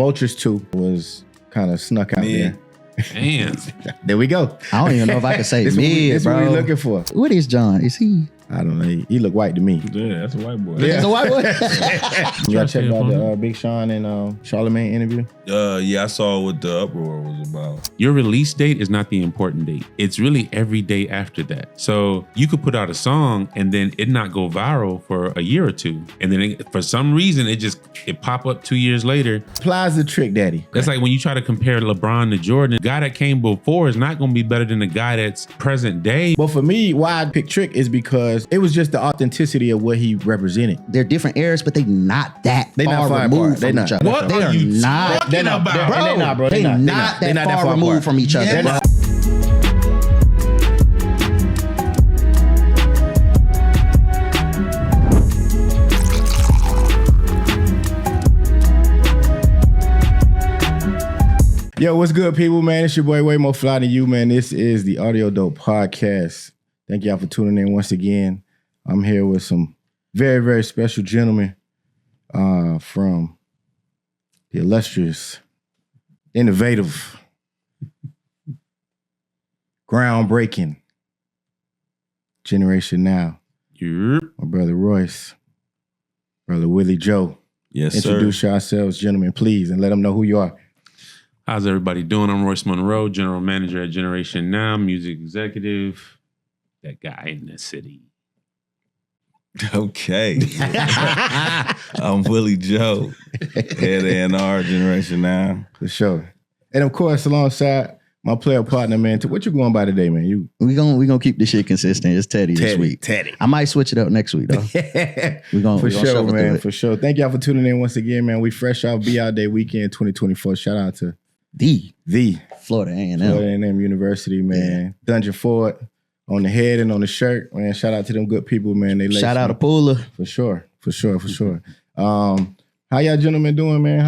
Vultures 2 was kind of snuck out there. Damn. There we go. I don't even know if I can say This mid, what bro. we looking for. What is John? Is he? I don't know. He look white to me. Yeah, that's a white boy. Is a white boy? Y'all checked out the Big Sean and Charlemagne interview? Yeah, I saw what the uproar was about. Your release date is not the important date. It's really every day after that. So you could put out a song and then it not go viral for a year or two. And then for some reason, it pop up 2 years later. Plies the trick daddy. That's like when you try to compare LeBron to Jordan, the guy that came before is not going to be better than the guy that's present day. But for me, why I picked Trick is because it was just the authenticity of what he represented. They're different eras, but they not that far removed from each other. What They are not. They're not about? They're not that far removed from each other, bro. Yo, what's good, people, man? It's your boy, Way More Fly Than You, man. This is the Audio Dope Podcast. Thank y'all for tuning in once again. I'm here with some very, very special gentlemen from the illustrious, innovative, groundbreaking Generation Now. Yep. My brother Royce, brother Willie Joe. Yes, Introduce yourselves, gentlemen, please, and let them know who you are. How's everybody doing? I'm Royce Monroe, General Manager at Generation Now, Music Executive, that guy in the city. Okay. I'm Willie Joe, head A&R, Generation Now. For sure. And of course, alongside my player partner, man, what you going by today, man? We gonna keep this shit consistent. It's Teddy this week. Teddy. I might switch it up next week, though. we gonna sure, shuffle man. through it. For sure. Thank y'all for tuning in once again, man. We fresh off BR Day Weekend 2024. Shout out to The Florida Florida A&M. A&M University, man. Dungeon Ford on the head and on the shirt, man. Shout out to them good people, man. They Shout out to Pooler. For sure. How y'all gentlemen doing, man?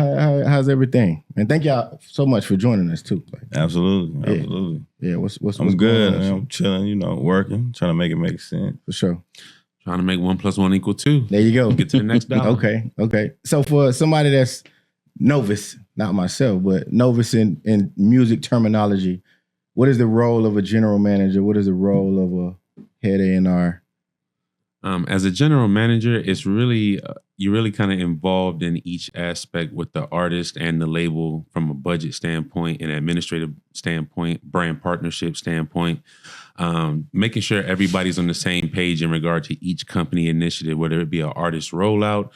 How's everything? And thank y'all so much for joining us too. Absolutely. Yeah. What's I'm good. going on? I'm chilling, working, trying to make it make sense. For sure. Trying to make 1 + 1 = 2. There you go. Get to the next dollar. Okay. So for somebody that's novice, not myself, but novice in music terminology, what is the role of a general manager? What is the role of a head A&R? As a general manager, it's really you're really kind of involved in each aspect with the artist and the label from a budget standpoint, an administrative standpoint, brand partnership standpoint, making sure everybody's on the same page in regard to each company initiative, whether it be an artist rollout,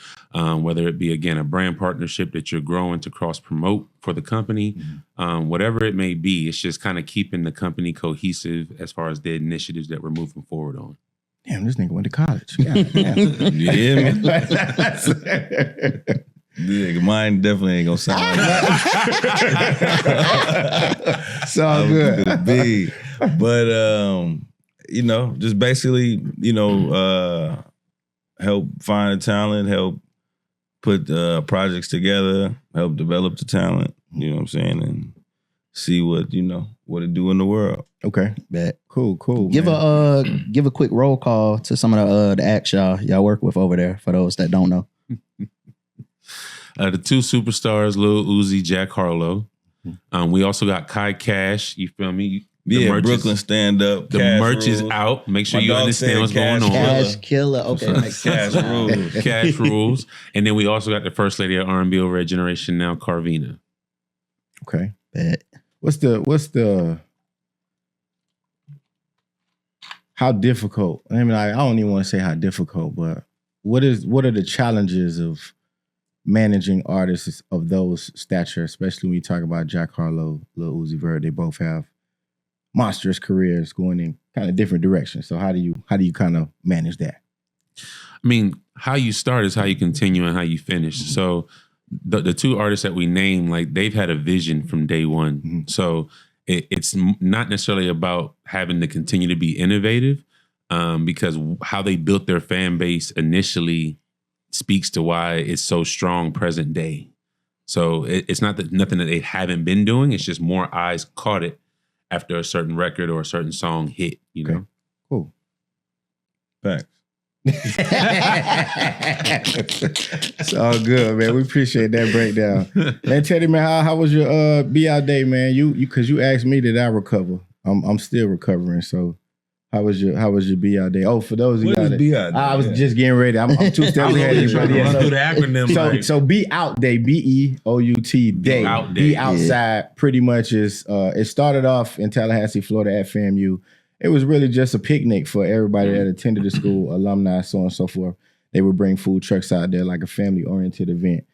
whether it be, again, a brand partnership that you're growing to cross-promote for the company, whatever it may be. It's just kind of keeping the company cohesive as far as the initiatives that we're moving forward on. Damn, this nigga went to college. God, damn. You hear me? Yeah, mine definitely ain't gonna sound like that. It's all good. But just basically, help find the talent, help put projects together, help develop the talent, you know what I'm saying, and see what it do in the world. Okay. Bet. Cool. Give man. a quick roll call to some of the acts y'all work with over there, for those that don't know. The 2 superstars, Lil Uzi, Jack Harlow. We also got Kai Cash. You feel me? Brooklyn stand up. The merch is out. Make sure you understand what's going on. Cash Killer. Okay, makes sense. Cash rules. Cash rules. And then we also got the first lady of R&B over at Generation Now, Carvina. Okay. Bet. What's the how difficult? I mean, I don't even want to say how difficult, but what are the challenges of managing artists of those stature, especially when you talk about Jack Harlow, Lil Uzi Vert? They both have monstrous careers going in kind of different directions. So how do you kind of manage that? I mean, how you start is how you continue and how you finish. Mm-hmm. So the 2 artists that we named, like, they've had a vision from day one. Mm-hmm. So it's not necessarily about having to continue to be innovative, because how they built their fan base initially speaks to why it's so strong present day. So it's not that nothing that they haven't been doing. It's just more eyes caught it after a certain record or a certain song hit, you know? Cool. Facts. It's all good, man. We appreciate that breakdown. Man, Teddy, man, how was your be out day, man? You because you asked me, did I recover? I'm still recovering. So how was your be out day? Oh, for those of you What is be out day? I was just getting ready. I'm 2 steps ahead. Just trying to run through the acronym. So be out day, BEOUT day. Out day. Be outside pretty much is it started off in Tallahassee, Florida at FAMU. It was really just a picnic for everybody that attended the school, alumni, so on and so forth. They would bring food trucks out there like a family-oriented event.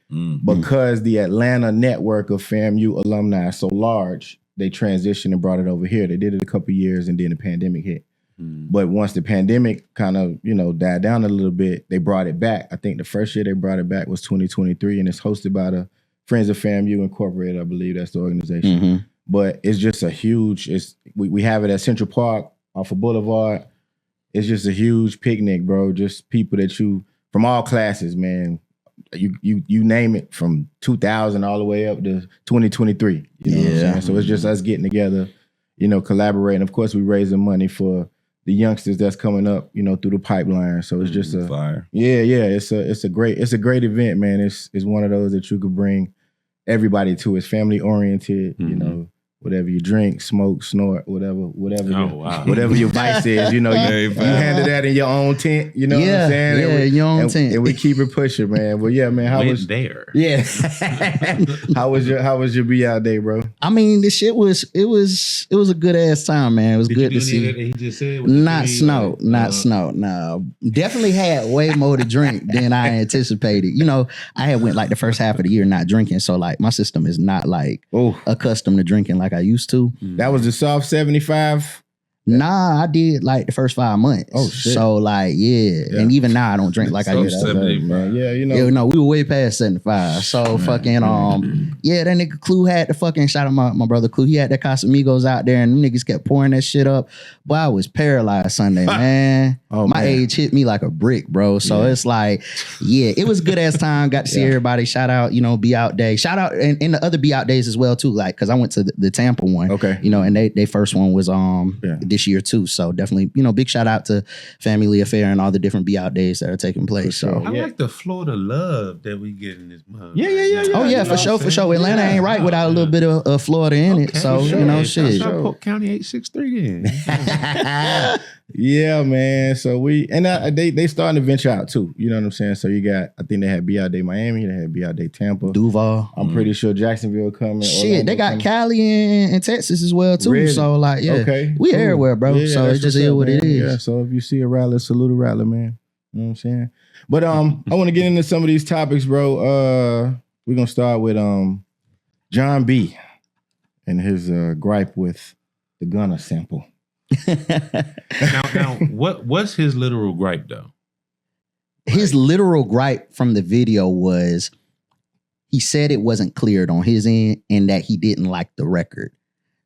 Because the Atlanta network of FAMU alumni is so large, they transitioned and brought it over here. They did it a couple of years and then the pandemic hit. But once the pandemic kind of, died down a little bit, they brought it back. I think the first year they brought it back was 2023, and it's hosted by the Friends of FAMU Incorporated, I believe that's the organization. But it's just a huge, we have it at Central Park off of Boulevard. It's just a huge picnic, bro. Just people that from all classes, man. You name it, from 2000 all the way up to 2023. You know what I'm saying? So it's just us getting together, collaborating. Of course, we raising money for the youngsters that's coming up, through the pipeline. So it's just a fire. Yeah. It's a great event, man. It's one of those that you could bring everybody to. It's family oriented, whatever you drink, smoke, snort, whatever your vice is, you handle that in your own tent, you know what I'm saying? Yeah, your own tent. And we keep it pushing, man. But yeah, man, how was there? Yeah. How was your be out day, bro? I mean, this shit was a good ass time, man. It was good to see. That he just said not snow. No, definitely had way more to drink than I anticipated. I had went like the first half of the year not drinking, so like my system is not like accustomed to drinking like I used to. That was the soft 75. Nah, I did like the first 5 months. Oh shit! So like, and even now I don't drink like I used to. Man. Yeah, no, we were way past 75. So fucking that nigga Clue had the fucking shout out my brother Clue. He had the Casamigos out there, and them niggas kept pouring that shit up. Boy, I was paralyzed Sunday, man. My age hit me like a brick, bro. So it's like, it was a good ass time. Got to see everybody. Shout out, be out day. Shout out and the other be out days as well too. Like, cause I went to the Tampa one. Okay, and they first one was this year too. So definitely, big shout out to Family Affair and all the different be out days that are taking place. So I like the Florida love that we get in this month. Yeah. Oh yeah, for sure. Atlanta ain't right without a little bit of Florida in it. So shit. Polk County 863 then. Yeah, man. So they starting to venture out too. You know what I'm saying? So you got, I think they had be out day Miami, they had be out day Tampa, Duval. I'm pretty sure Jacksonville coming. Shit, Orlando they got coming. Cali and Texas as well too. Really? So like, okay, we cool. everywhere, bro. Yeah, so it just is what it is. Yeah. So if you see a rattler, salute a rattler, man. You know what I'm saying? But I want to get into some of these topics, bro. We're gonna start with John B. and his gripe with the Gunna sample. now, what's his literal gripe though? His literal gripe from the video was he said it wasn't cleared on his end and that he didn't like the record.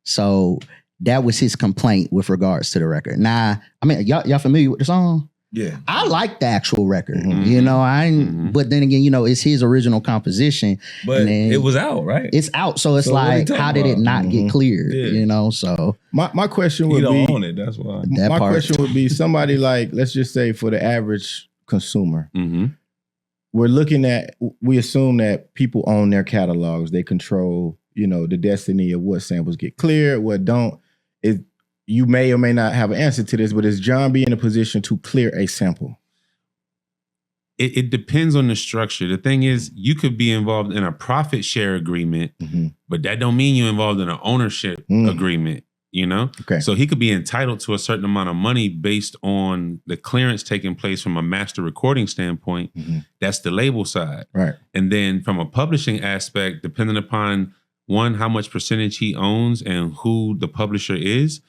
So that was his complaint with regards to the record. Now, I mean, y'all familiar with the song? Yeah. I like the actual record, but then again, it's his original composition. But it was out, right? It's out. So it's like, how did it not get cleared? So my question would be, you don't own it, that's why. My question would be somebody like, let's just say for the average consumer, we assume that people own their catalogs. They control, the destiny of what samples get cleared, what don't. You may or may not have an answer to this, but is John B in a position to clear a sample? It depends on the structure. The thing is, you could be involved in a profit share agreement, but that don't mean you're involved in an ownership agreement, Okay. So he could be entitled to a certain amount of money based on the clearance taking place from a master recording standpoint. That's the label side. Right. And then from a publishing aspect, depending upon one, how much percentage he owns and who the publisher is,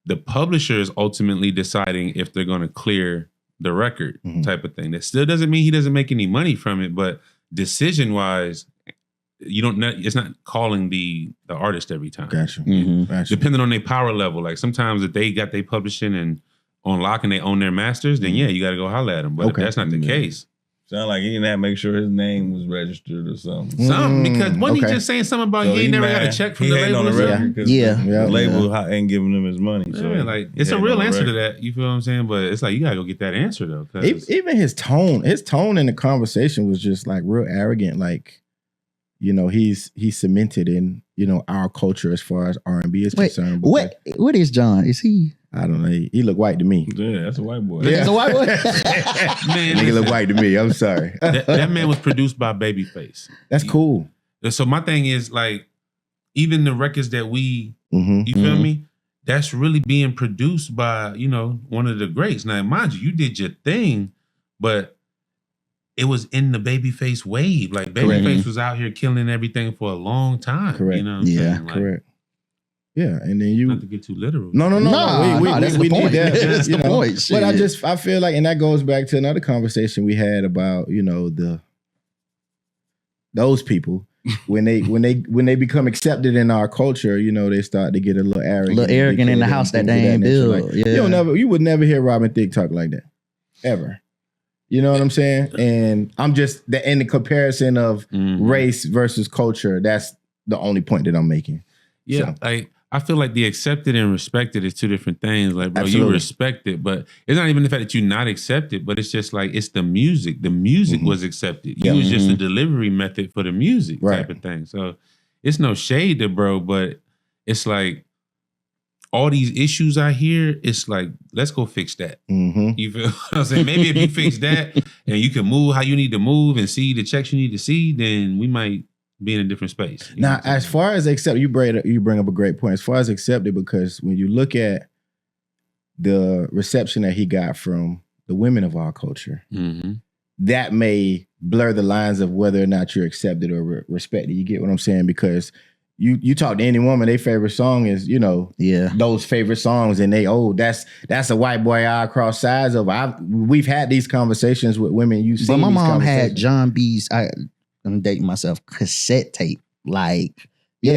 the publisher is ultimately deciding if they're going to clear the record type of thing. That still doesn't mean he doesn't make any money from it, but decision-wise, it's not calling the artist every time. Gotcha. Depending on their power level. Like sometimes if they got their publishing and on lock and they own their masters, then you got to go holler at them. But if that's not the case, Sound like he didn't have to make sure his name was registered or something. Something because wasn't okay. he just saying something about So he ain't never mad. got a check from He the hating label? on the or something? record 'cause Yeah. the label ain't giving him his money. So Yeah, like he it's a hating real on the answer to record. that. You feel what I'm saying? But it's like you gotta go get that answer though. 'Cause Even his tone in the conversation was just like real arrogant. Like, you know, he's cemented in, you know, our culture as far as R&B is Wait, concerned. because- what is John? Is he? I don't know. He look white to me. Yeah, that's a white boy. Yeah. Is a white boy? man, Nigga listen, look white to me. I'm sorry. that man was produced by Babyface. That's cool. So my thing is like, even the records that we, Mm-hmm. you feel me? That's really being produced by, you know, one of the greats. Now, mind you did your thing, but it was in the Babyface wave. Like Babyface was out here killing everything for a long time. Correct. You know what I'm saying? Like, Correct. Yeah, and then you Not to get too literal. No. That's the point. That's you the know. point. But Shit. I feel like, and that goes back to another conversation we had about, you know, those people when they become accepted in our culture, you know, they start to get a little arrogant. In the house that they ain't built. Like, you would never hear Robin Thicke talk like that. Ever. You know what I'm saying? And I'm just in the comparison of race versus culture, that's the only point that I'm making. Yeah, So. like I feel like the accepted and respected is two different things. Like, bro, Absolutely. you respect it, but it's not even the fact that you're not accepted, but it's just like it's the music. The music was accepted. You was just a delivery method for the music type of thing. So it's no shade to bro, but it's like all these issues I hear, it's like, let's go fix that. Mm-hmm. You feel what I'm saying? Maybe if you fix that and you can move how you need to move and see the checks you need to see, then we might be in a different space. You know Now, what I'm saying? as far as accept, you bring up a great point. As far as accepted, because when you look at the reception that he got from the women of our culture, that may blur the lines of whether or not you're accepted or respected. You get what I'm saying? Because you talk to any woman, their favorite song is, you know, those favorite songs, and that's a white boy I cross sides over. We've had these conversations with women. But my mom had John B's. I'm dating myself. Cassette tape, like he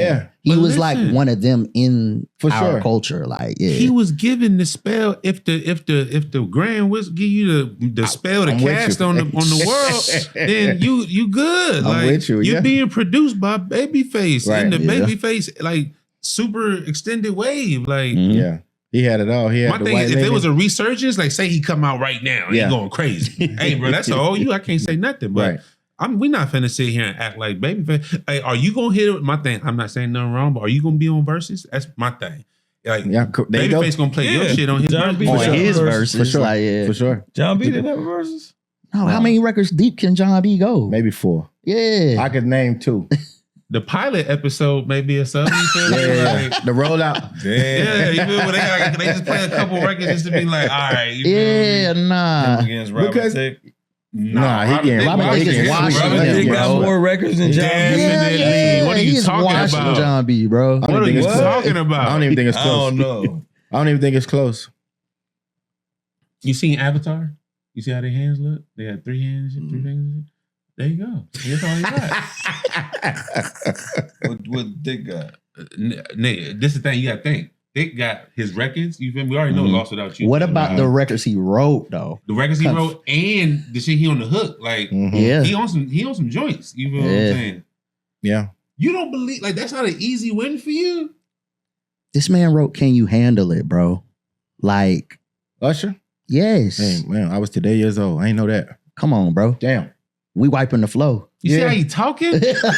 But was like listen, one of them in for our sure. culture. Like he was given the spell. If the Grand Whistle give you the spell to I'm with cast you. on the world, then you good. I'm Like with you, you're yeah. being produced by Babyface Right, in the yeah. Babyface like super extended wave. Like Yeah, he had it all. He had my the thing white is, if linen. it was a resurgence, like say he come out right now and Yeah. he going crazy. Hey, bro, that's all you. I can't say nothing, but. Right. We not finna sit here and act like Babyface. Hey, are you gonna hit it? My thing. I'm not saying nothing wrong, but are you gonna be on verses? That's my thing. Like there you go. Babyface gonna play your shit on his John verses. B. on For sure. his For verses. sure. Like, For sure. John B. didn't have verses. No, how many records deep can John B go? Maybe 4. Yeah. I could name 2. The pilot episode may be a sub. You feel me? Like, The rollout. yeah, you feel what they just play a couple records just to be like, all right. You feel me? Nah. Against Robin Because- Thicke. Nah, he getting Robin Thicke is washing Robin him, Thicke bro. got more records than John B. Definitely. What are you He's talking washing about? John B, bro. What are you think it's talking close. about? I don't even think it's I close. don't know. I don't even think it's close. You seen Avatar? You see how their hands look? They got 3 hands, 3 fingers. There you go. That's all you got. What Dick got? Nigga, this is the thing you got to think. Dick got his records. You feel me? We already know Lost Without You. What about the records he wrote though? the records he wrote and the shit he on the hook? Like Yeah. he on some joints. You feel what I'm Yeah. saying? Yeah. You don't believe like that's not an easy win for you? This man wrote Can You Handle It, bro? Like, Usher? yes. Hey, man, I was today years old. I ain't know that. Come on, bro. Damn. We wiping the flow. You see Yeah. how he talking?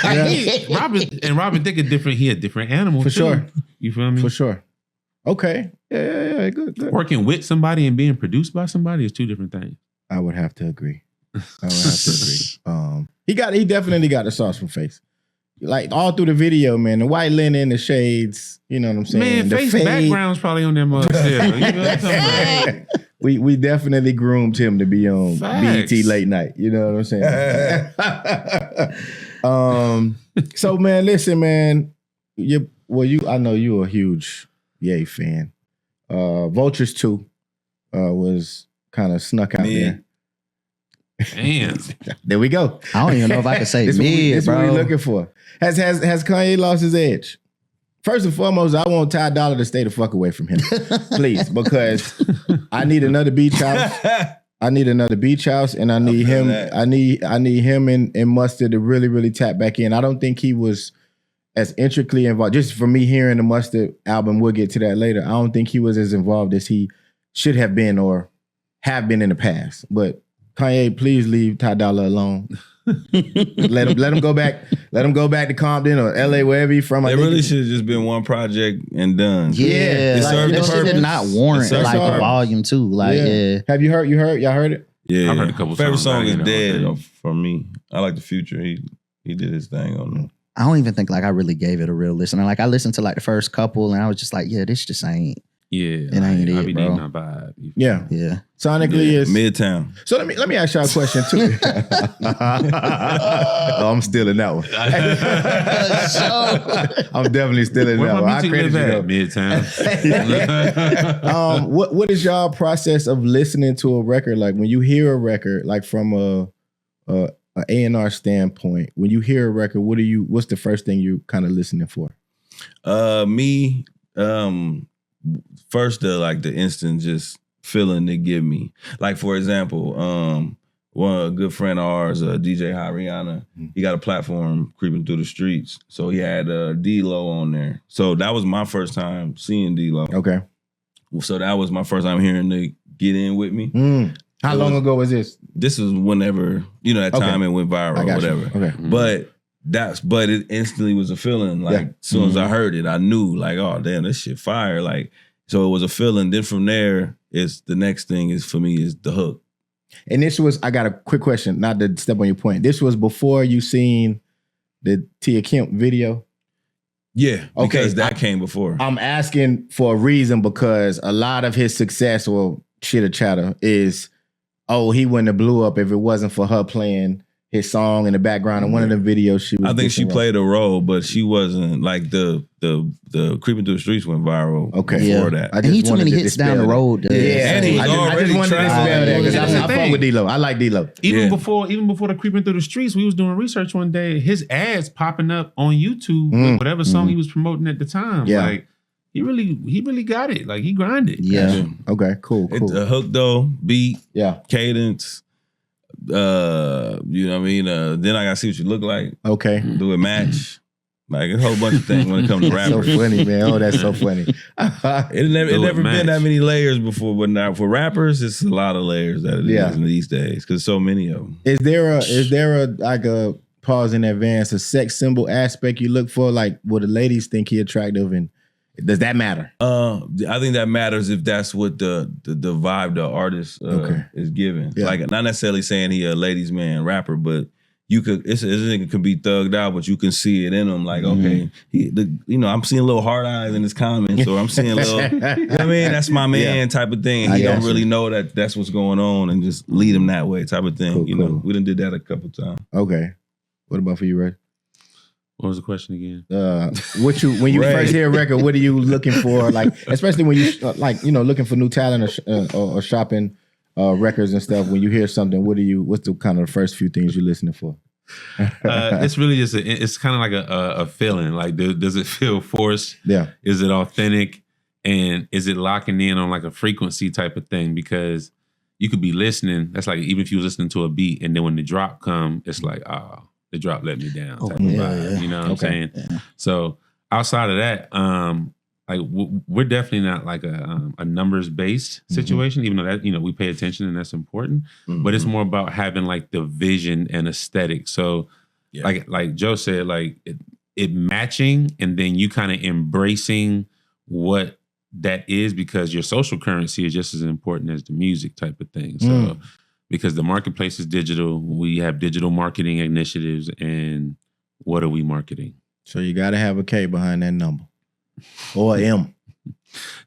Like, Robin Thicke a different. He a different animal For too. sure. You feel me? For sure. Okay. Yeah. Good. Working with somebody and being produced by somebody is 2 different things. I would have to agree. He definitely got the sauce from Face. Like all through the video, man, the white linen, the shades, you know what I'm saying? Man, the face fade. background's probably on that mug still. You know what I'm talking about? We definitely groomed him to be on Facts. BET late night. You know what I'm saying? So man, listen, man. I know you're a huge Ye fan. Vultures 2 was kind of snuck out there. Damn. There we go. I don't even know if I can say This mid, what we bro. looking for. Has Kanye lost his edge? First and foremost, I want Ty Dolla to stay the fuck away from him, please, because I need another beach house. I need another beach house, and I need him. that. I need him and Mustard to really tap back in. I don't think he was as intricately involved. Just for me hearing the Mustard album, we'll get to that later. I don't think he was as involved as he should have been or have been in the past. But Kanye, please leave Ty Dolla alone. let him go back. Let him go back to Compton or LA, wherever he's from. It really should have just been one project and done. Yeah, It like, served that the shit purpose. did not warrant It like served a the volume 2. Like, yeah. Have you heard? Y'all heard it? Yeah, I've heard a couple favorite songs, song I is ain't know Dead what for me. I like the Future. He did his thing on it. I don't even think like I really gave it a real listen. Like I listened to like the first couple and I was just like, yeah, this just ain't. Yeah, It ain't I it, be bro. needing my vibe. Yeah. Yeah. Sonically, is Midtown. So let me ask y'all a question too. Oh, I'm stealing that one. I'm definitely stealing Where that one. my I music credit live you at? though. Midtown. What is y'all process of listening to a record? Like when you hear a record, like from a A&R standpoint, when you hear a record, what's the first thing you kind of listening for? Me, first the instant just feeling they give me. Like for example, a good friend of ours, DJ Rihanna, he got a platform creeping through the streets. So he had D-Lo on there. So that was my first time seeing D-Lo. Okay. So that was my first time hearing the Get In With Me. How long ago was this? This was whenever, that time it went viral or whatever. Okay. But it instantly was a feeling. Like as soon as I heard it, I knew like, oh damn, this shit fire. Like, so it was a feeling. Then from there, the next thing is for me is the hook. And this was, I got a quick question, not to step on your point. This was before you seen the Tia Kemp video? Yeah, Okay, because that came before. I'm asking for a reason because a lot of his success, or chitter chatter, is, oh, he wouldn't have blew up if it wasn't for her playing his song in the background in one of the videos she was. I think she dissing played a role, but she wasn't like the Creeping Through the Streets went viral before that. I And he too wanted many to hits down dispel the that. road. Yeah, And he was I just already wanted to trying. dispel that because That's the I fuck thing. with D-Lo. I like D-Lo. Even before the Creeping Through the Streets, we was doing research one day. His ads popping up on YouTube with whatever song he was promoting at the time. Yeah. Like he really got it. Like he grinded. Yeah. Okay, cool. It's a hook though, beat, Yeah. cadence. You know what I mean? Then I gotta see what you look like. Okay. Do it match. Like a whole bunch of things when it comes to So rappers. funny, man. Oh, that's so funny. It never match. been that many layers before, but now for rappers, it's a lot of layers that it is in these days because so many of them. Is there a like a pause in advance, a sex symbol aspect you look for? Like, will the ladies think he attractive, and does that matter? I think that matters if that's what the vibe the artist is giving. Yeah. Like not necessarily saying he a ladies man rapper, but you could this nigga could be thugged out, but you can see it in him. Like okay, I'm seeing little hard eyes in his comments, or I'm seeing little, you know what I mean? That's my man type of thing. And he don't really know that that's what's going on, and just lead him that way type of thing. Cool, you know, cool. we done did that a couple times. Okay. What about for you, Ray? What was the question again? When you Ray. first hear a record, what are you looking for? Like, especially when you looking for new talent or shopping records and stuff. When you hear something, what's the kind of the first few things you're listening for? It's really just it's kind of like a feeling. Like does it feel forced? Yeah. Is it authentic? And is it locking in on like a frequency type of thing? Because you could be listening. That's like even if you was listening to a beat and then when the drop come, it's like, oh, the drop let me down type of vibe. You know what I'm saying? Yeah. So outside of that, like we're definitely not like a numbers based situation, even though that we pay attention and that's important. But it's more about having like the vision and aesthetic. So like Joe said, like it matching and then you kind of embracing what that is because your social currency is just as important as the music type of thing. So because the marketplace is digital, we have digital marketing initiatives, and what are we marketing? So you got to have a K behind that number or a M.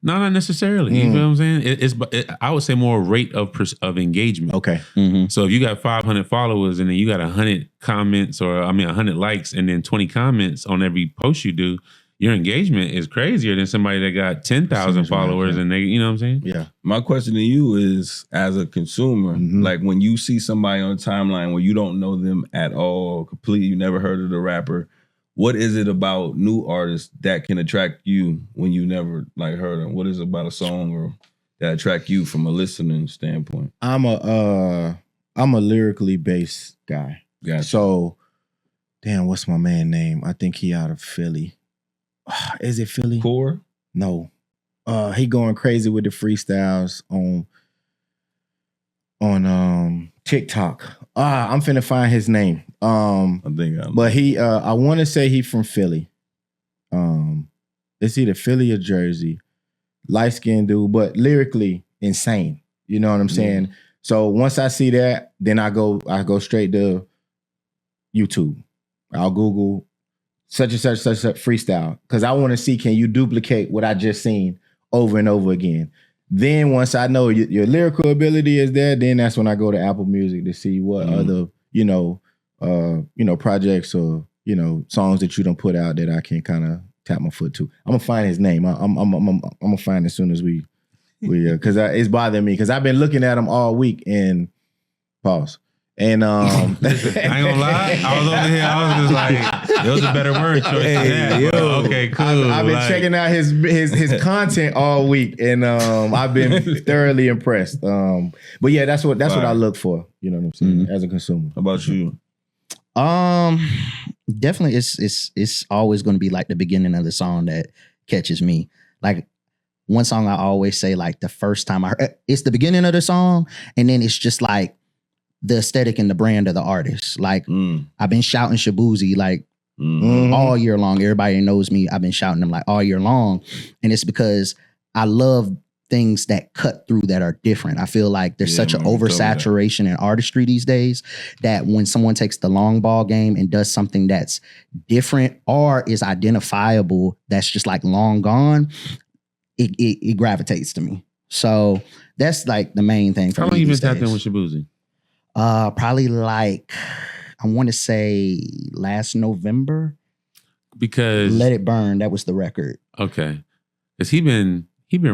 No, not necessarily. You know what I'm saying? I would say more rate of engagement. Okay. So if you got 500 followers and then you got 100 comments 100 likes and then 20 comments on every post you do, your engagement is crazier than somebody that got 10,000 followers and they, you know what I'm saying? Yeah. My question to you is, as a consumer, like when you see somebody on a timeline where you don't know them at all, completely, you never heard of the rapper, what is it about new artists that can attract you when you never like heard them? What is it about a song or that attract you from a listening standpoint? I'm a lyrically based guy. Gotcha. So, damn, what's my man name? I think he out of Philly. Is it Philly? Core? No. He going crazy with the freestyles on TikTok. I'm finna find his name. I think but he I want to say he from Philly. It's either Philly or Jersey. Light-skinned dude, but lyrically insane. You know what I'm saying? So once I see that, then I go straight to YouTube. I'll Google such and such freestyle, because I want to see, can you duplicate what I just seen over and over again. Then once I know your lyrical ability is there, then that's when I go to Apple Music to see what other projects or songs that you don't put out that I can kind of tap my foot to. I'm gonna find his name. I'm gonna find it as soon as we because it's bothering me because I've been looking at him all week and pause. And I ain't gonna lie, I was over here. I was just like, there was a better word choice than that. Okay, cool. I've been checking out his content all week, and I've been thoroughly impressed. But yeah, that's what I look for. You know what I'm saying? As a consumer. How about you? Definitely, it's always going to be like the beginning of the song that catches me. Like one song I always say, like the first time I heard it's the beginning of the song, and then it's just like the aesthetic and the brand of the artist. Like I've been shouting Shabuzi like all year long. Everybody knows me. I've been shouting them like all year long, and it's because I love things that cut through that are different. I feel like there's such an oversaturation in artistry these days that when someone takes the long ball game and does something that's different or is identifiable, that's just like long gone, it gravitates to me. So that's like the main thing for me. How long you been these days. tapped in with Shabuzi? Probably like, I want to say last November. Because Let It Burn, that was the record. Okay. Because he been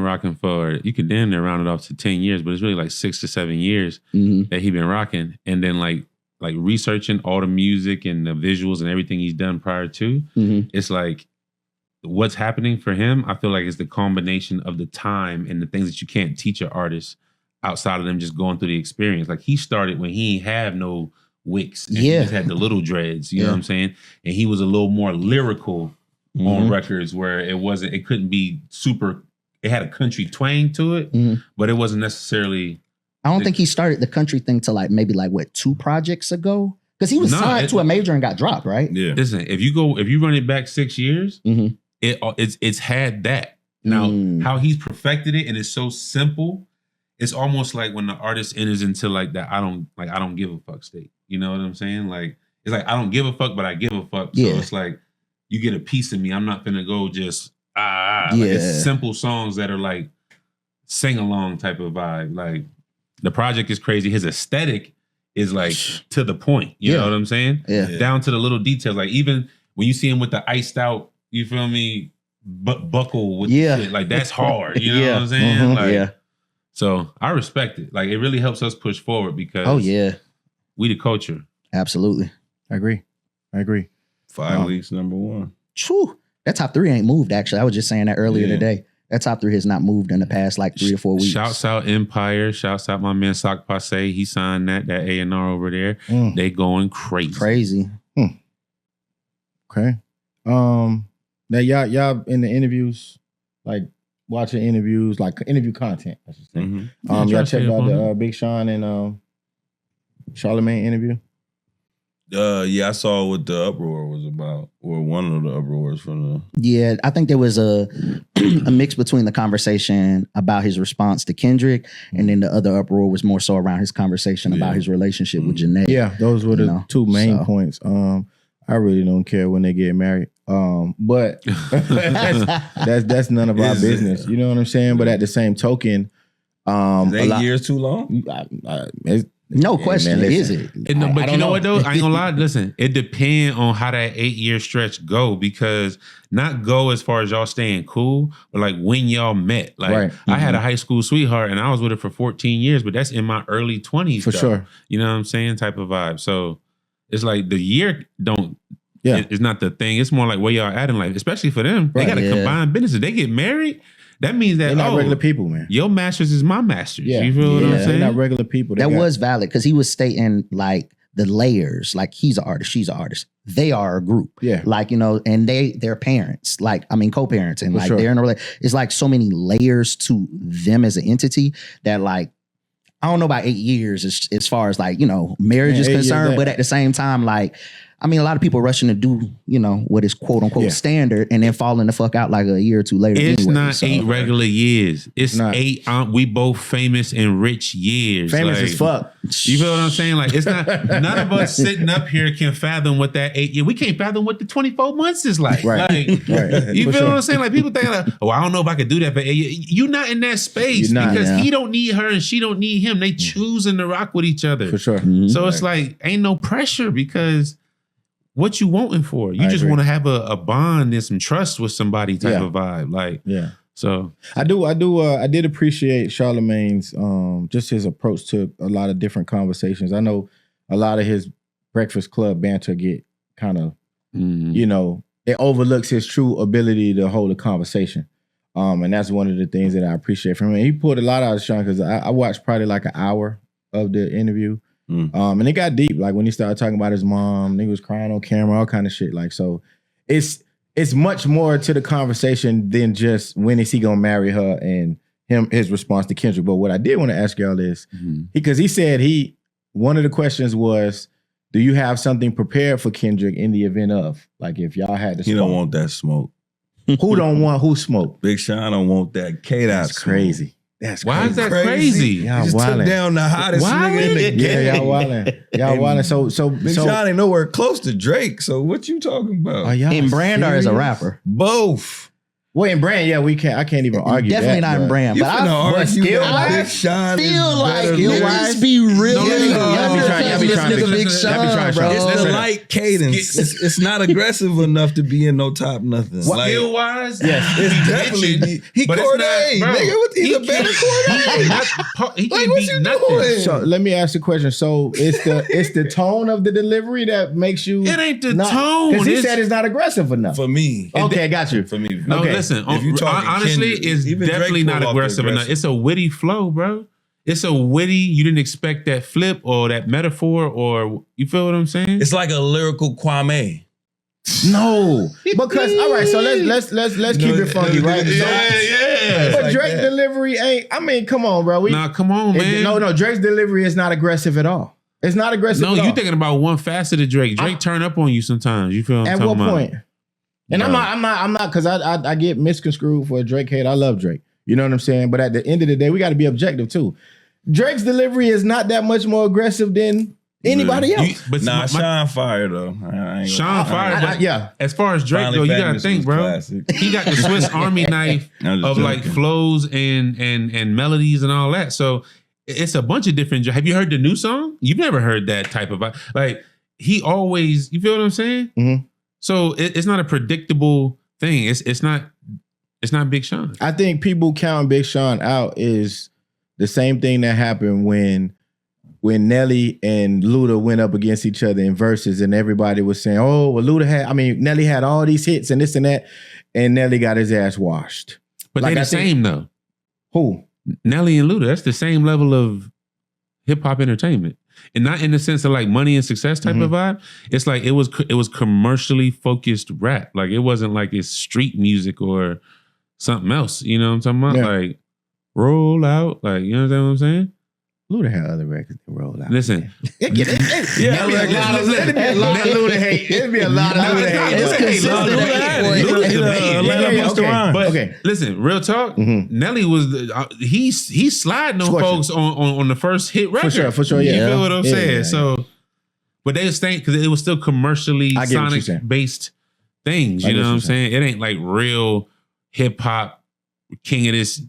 rocking for, you could damn near round it off to 10 years, but it's really like 6 to 7 years that he been rocking. And then like researching all the music and the visuals and everything he's done prior to, it's like what's happening for him, I feel like is the combination of the time and the things that you can't teach an artist outside of them just going through the experience. Like he started when he ain't have no wicks. And he just had the little dreads, you know what I'm saying? And he was a little more lyrical on records where it couldn't be super. It had a country twang to it, but it wasn't necessarily. I don't think he started the country thing till like maybe like what 2 projects ago, because he was signed to a major and got dropped, right? Yeah. Listen, if you run it back 6 years, it's had that. Now how he's perfected it and it's so simple. It's almost like when the artist enters into like that I don't give a fuck state. You know what I'm saying? Like it's like I don't give a fuck, but I give a fuck. So it's like you get a piece of me. I'm not finna go just Like it's simple songs that are like sing along type of vibe. Like the project is crazy. His aesthetic is like to the point. You know what I'm saying? Yeah. Down to the little details. Like even when you see him with the iced out, you feel me, buckle with the shit. Like that's hard. You know what I'm saying? Like, so I respect it. Like it really helps us push forward because we the culture. Absolutely. I agree. 5 weeks, number 1. True. That top 3 ain't moved, actually. I was just saying that earlier today. That top 3 has not moved in the past like 3 or 4 weeks. Shouts out Empire. Shouts out my man Sock Passe. He signed that A&R over there. They going crazy. Okay. Now y'all in the interviews, like watching interviews, like interview content, I should say. Y'all checked out the Big Sean and Charlemagne interview? I saw what the uproar was about, or one of the uproars from the. Yeah, I think there was a mix between the conversation about his response to Kendrick, and then the other uproar was more so around his conversation about his relationship with Janae. Yeah, those were the 2 main points. I really don't care when they get married. But that's none of our business. You know what I'm saying? But at the same token, is 8 years too long? No question, man, is it? But you know what though? I ain't gonna lie. Listen, it depends on how that 8-year stretch go, because not go as far as y'all staying cool, but like when y'all met. Like I had a high school sweetheart and I was with her for 14 years, but that's in my early 20s. For sure. You know what I'm saying? Type of vibe. So it's like the year it's not the thing. It's more like where y'all at in life, especially for them. They got a combined business. If they get married, that means that They're not regular people, man. your masters is my masters. Yeah. You feel what I'm They're saying? not regular people. They That got- was valid because he was stating like the layers, like he's an artist, she's an artist. They are a group. Yeah. Like, and they're parents, like, co-parents, and For like sure. they're in a relationship. It's like so many layers to them as an entity that like, I don't know about 8 years as far as like, marriage Yeah, is 8 years concerned, that- but at the same time, like, a lot of people rushing to do, what is quote unquote Yeah. standard and then falling the fuck out like a year or two later. It's anyway, not so. 8 regular years. It's not. 8. We both famous and rich years. famous Like, as fuck. You feel what I'm saying? Like, it's not. None of us sitting up here can fathom what that 8 year. We can't fathom what the 24 months is like. Right. Like, Right. you For feel sure. what I'm saying? Like, people think like, oh, I don't know if I could do that, but you're not in that space You're not, because yeah. he don't need her and she don't need him. They choosing to rock with each other. For sure. Mhm. So it's like ain't no pressure because what you wanting for? You I just agree. want to have a bond and some trust with somebody type Yeah. of vibe. Like, Yeah. so I did appreciate Charlemagne's just his approach to a lot of different conversations. I know a lot of his Breakfast Club banter get kind of, it overlooks his true ability to hold a conversation. And that's one of the things that I appreciate from him. He pulled a lot out of Sean because I watched probably like an hour of the interview. And it got deep. Like when he started talking about his mom, he was crying on camera, all kind of shit. Like, so it's much more to the conversation than just when is he gonna marry her and his response to Kendrick. But what I did want to ask y'all is because he said one of the questions was, do you have something prepared for Kendrick in the event of, like, if y'all had to He smoke? don't want that smoke. Who don't want who smoke? Big Sean don't want that K-Dot That's smoke. crazy. That's why crazy. is that crazy? He Y'all just took wildin'. down the hottest nigga in the game. Yeah, y'all wildin'. Y'all wildin'. So Big Sean ain't nowhere close to Drake. So what you talking about? are y'all In brand or as a serious? rapper? Both. Well, in brand, yeah, I can't even argue Definitely that, not in but- brand. You But finna I argue skill that Big wise, Sean is feel like better you than- just be really No, younger y'all be trying to listening to listen, Big y'all be trying Sean, to bro. It's the Listen. light cadence. It's not aggressive enough to be in no top nothing. Like, Skill wise, Yes, it's definitely he Corday, nigga. He's a better Corday. He Like, can what beat you nothing. doing? So let me ask the question. So it's the tone of the delivery that makes you. It ain't the tone. because he It's- said it's not aggressive enough. For me, Okay, got you. for me. No, Okay. listen. If you talking Honestly, Kendrick, it's even Drake definitely not pull off the aggressive enough. aggressive. It's a witty flow, bro. It's a witty. You didn't expect that flip or that metaphor, or you feel what I'm saying? It's like a lyrical Kwame. No, because all right. So let's keep it funky, right? yeah. But like Drake that. delivery ain't. I mean, come on, bro. Nah, come on, man. No. Drake's delivery is not aggressive at all. It's not aggressive. No, at you all. thinking about one facet of Drake. Drake turn up on you sometimes. You feel what I'm At talking what about? point? And Bro. I'm not, because I get misconstrued for a Drake hate. I love Drake. You know what I'm saying? But at the end of the day, we got to be objective too. Drake's delivery is not that much more aggressive than anybody else. But Nah, my- Sean fire though. I ain't Sean fire, but yeah. as far as Drake Finally though, you gotta Famous think, was bro. classic. He got the Swiss Army knife I'm just of like joking. flows and melodies and all that. So it's a bunch of different. Have you heard the new song? You've never heard that type of like. He always. You feel what I'm saying? Mhm. So it's not a predictable thing. It's not Big Sean. I think people counting Big Sean out is the same thing that happened when Nelly and Luda went up against each other in verses, and everybody was saying, "Oh, well, Nelly had all these hits and this and that, and Nelly got his ass washed." But Like, they I the think- same though. Who? Nelly and Luda. That's the same level of hip hop entertainment. And not in the sense of like money and success type of vibe. It's like it was commercially focused rap. Like it wasn't like it's street music or something else. You know what I'm talking about? Yeah. Like roll out. Like, you know what I'm saying? Luda had other records that rolled out. Listen. It'd be a lot of Luda hate. It'd be a lot of No, Luda it's not hate. Luda hate. consistent Luda hate, had boy. it. Luda's the man. Atlanta Yeah, Busta okay. Rhymes. But Okay. listen, real talk. Mhm. Nelly was he's sliding on Scorching. folks on the first hit record. For sure, yeah. You feel what I'm Yeah, saying? yeah. So, but they was saying because it was still commercially I get what you're saying. sonic based things. I You get know what what I'm you're saying? It ain't like real hip hop king of this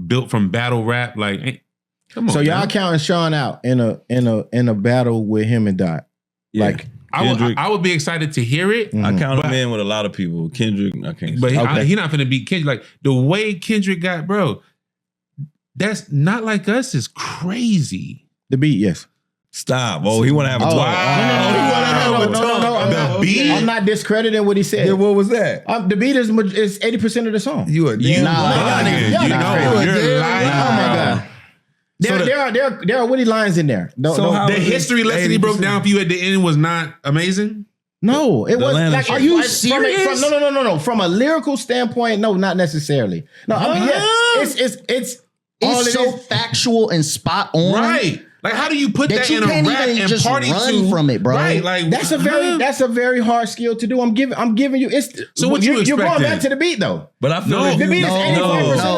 built from battle rap. Like, come on. So y'all man. counting Sean out in a battle with him and Dot. Yeah. Like, Kendrick. I would be excited to hear it. Mhm. I count But- him in with a lot of people. Kendrick, I can't. But Okay. he not finna beat Kendrick. Like the way Kendrick got, bro, that's not like us is crazy. the beat, yes. Stop. Oh, he want to have a talk. No. The beat. I'm not discrediting what he said. Yeah, what was that? The beat is 80% of the song. You're lying. Oh my God. There are witty lines in there. The history lesson he broke down for you at the end was not amazing? No, it was like. Are you serious? No. From a lyrical standpoint, no, not necessarily. No, it's so factual and spot on. Right. Like, how do you put that in a rap and just party run from it, bro? Right. Like, that's a very hard skill to do. I'm giving you. So what you you're going back to the beat though. But I feel the beat is 85% of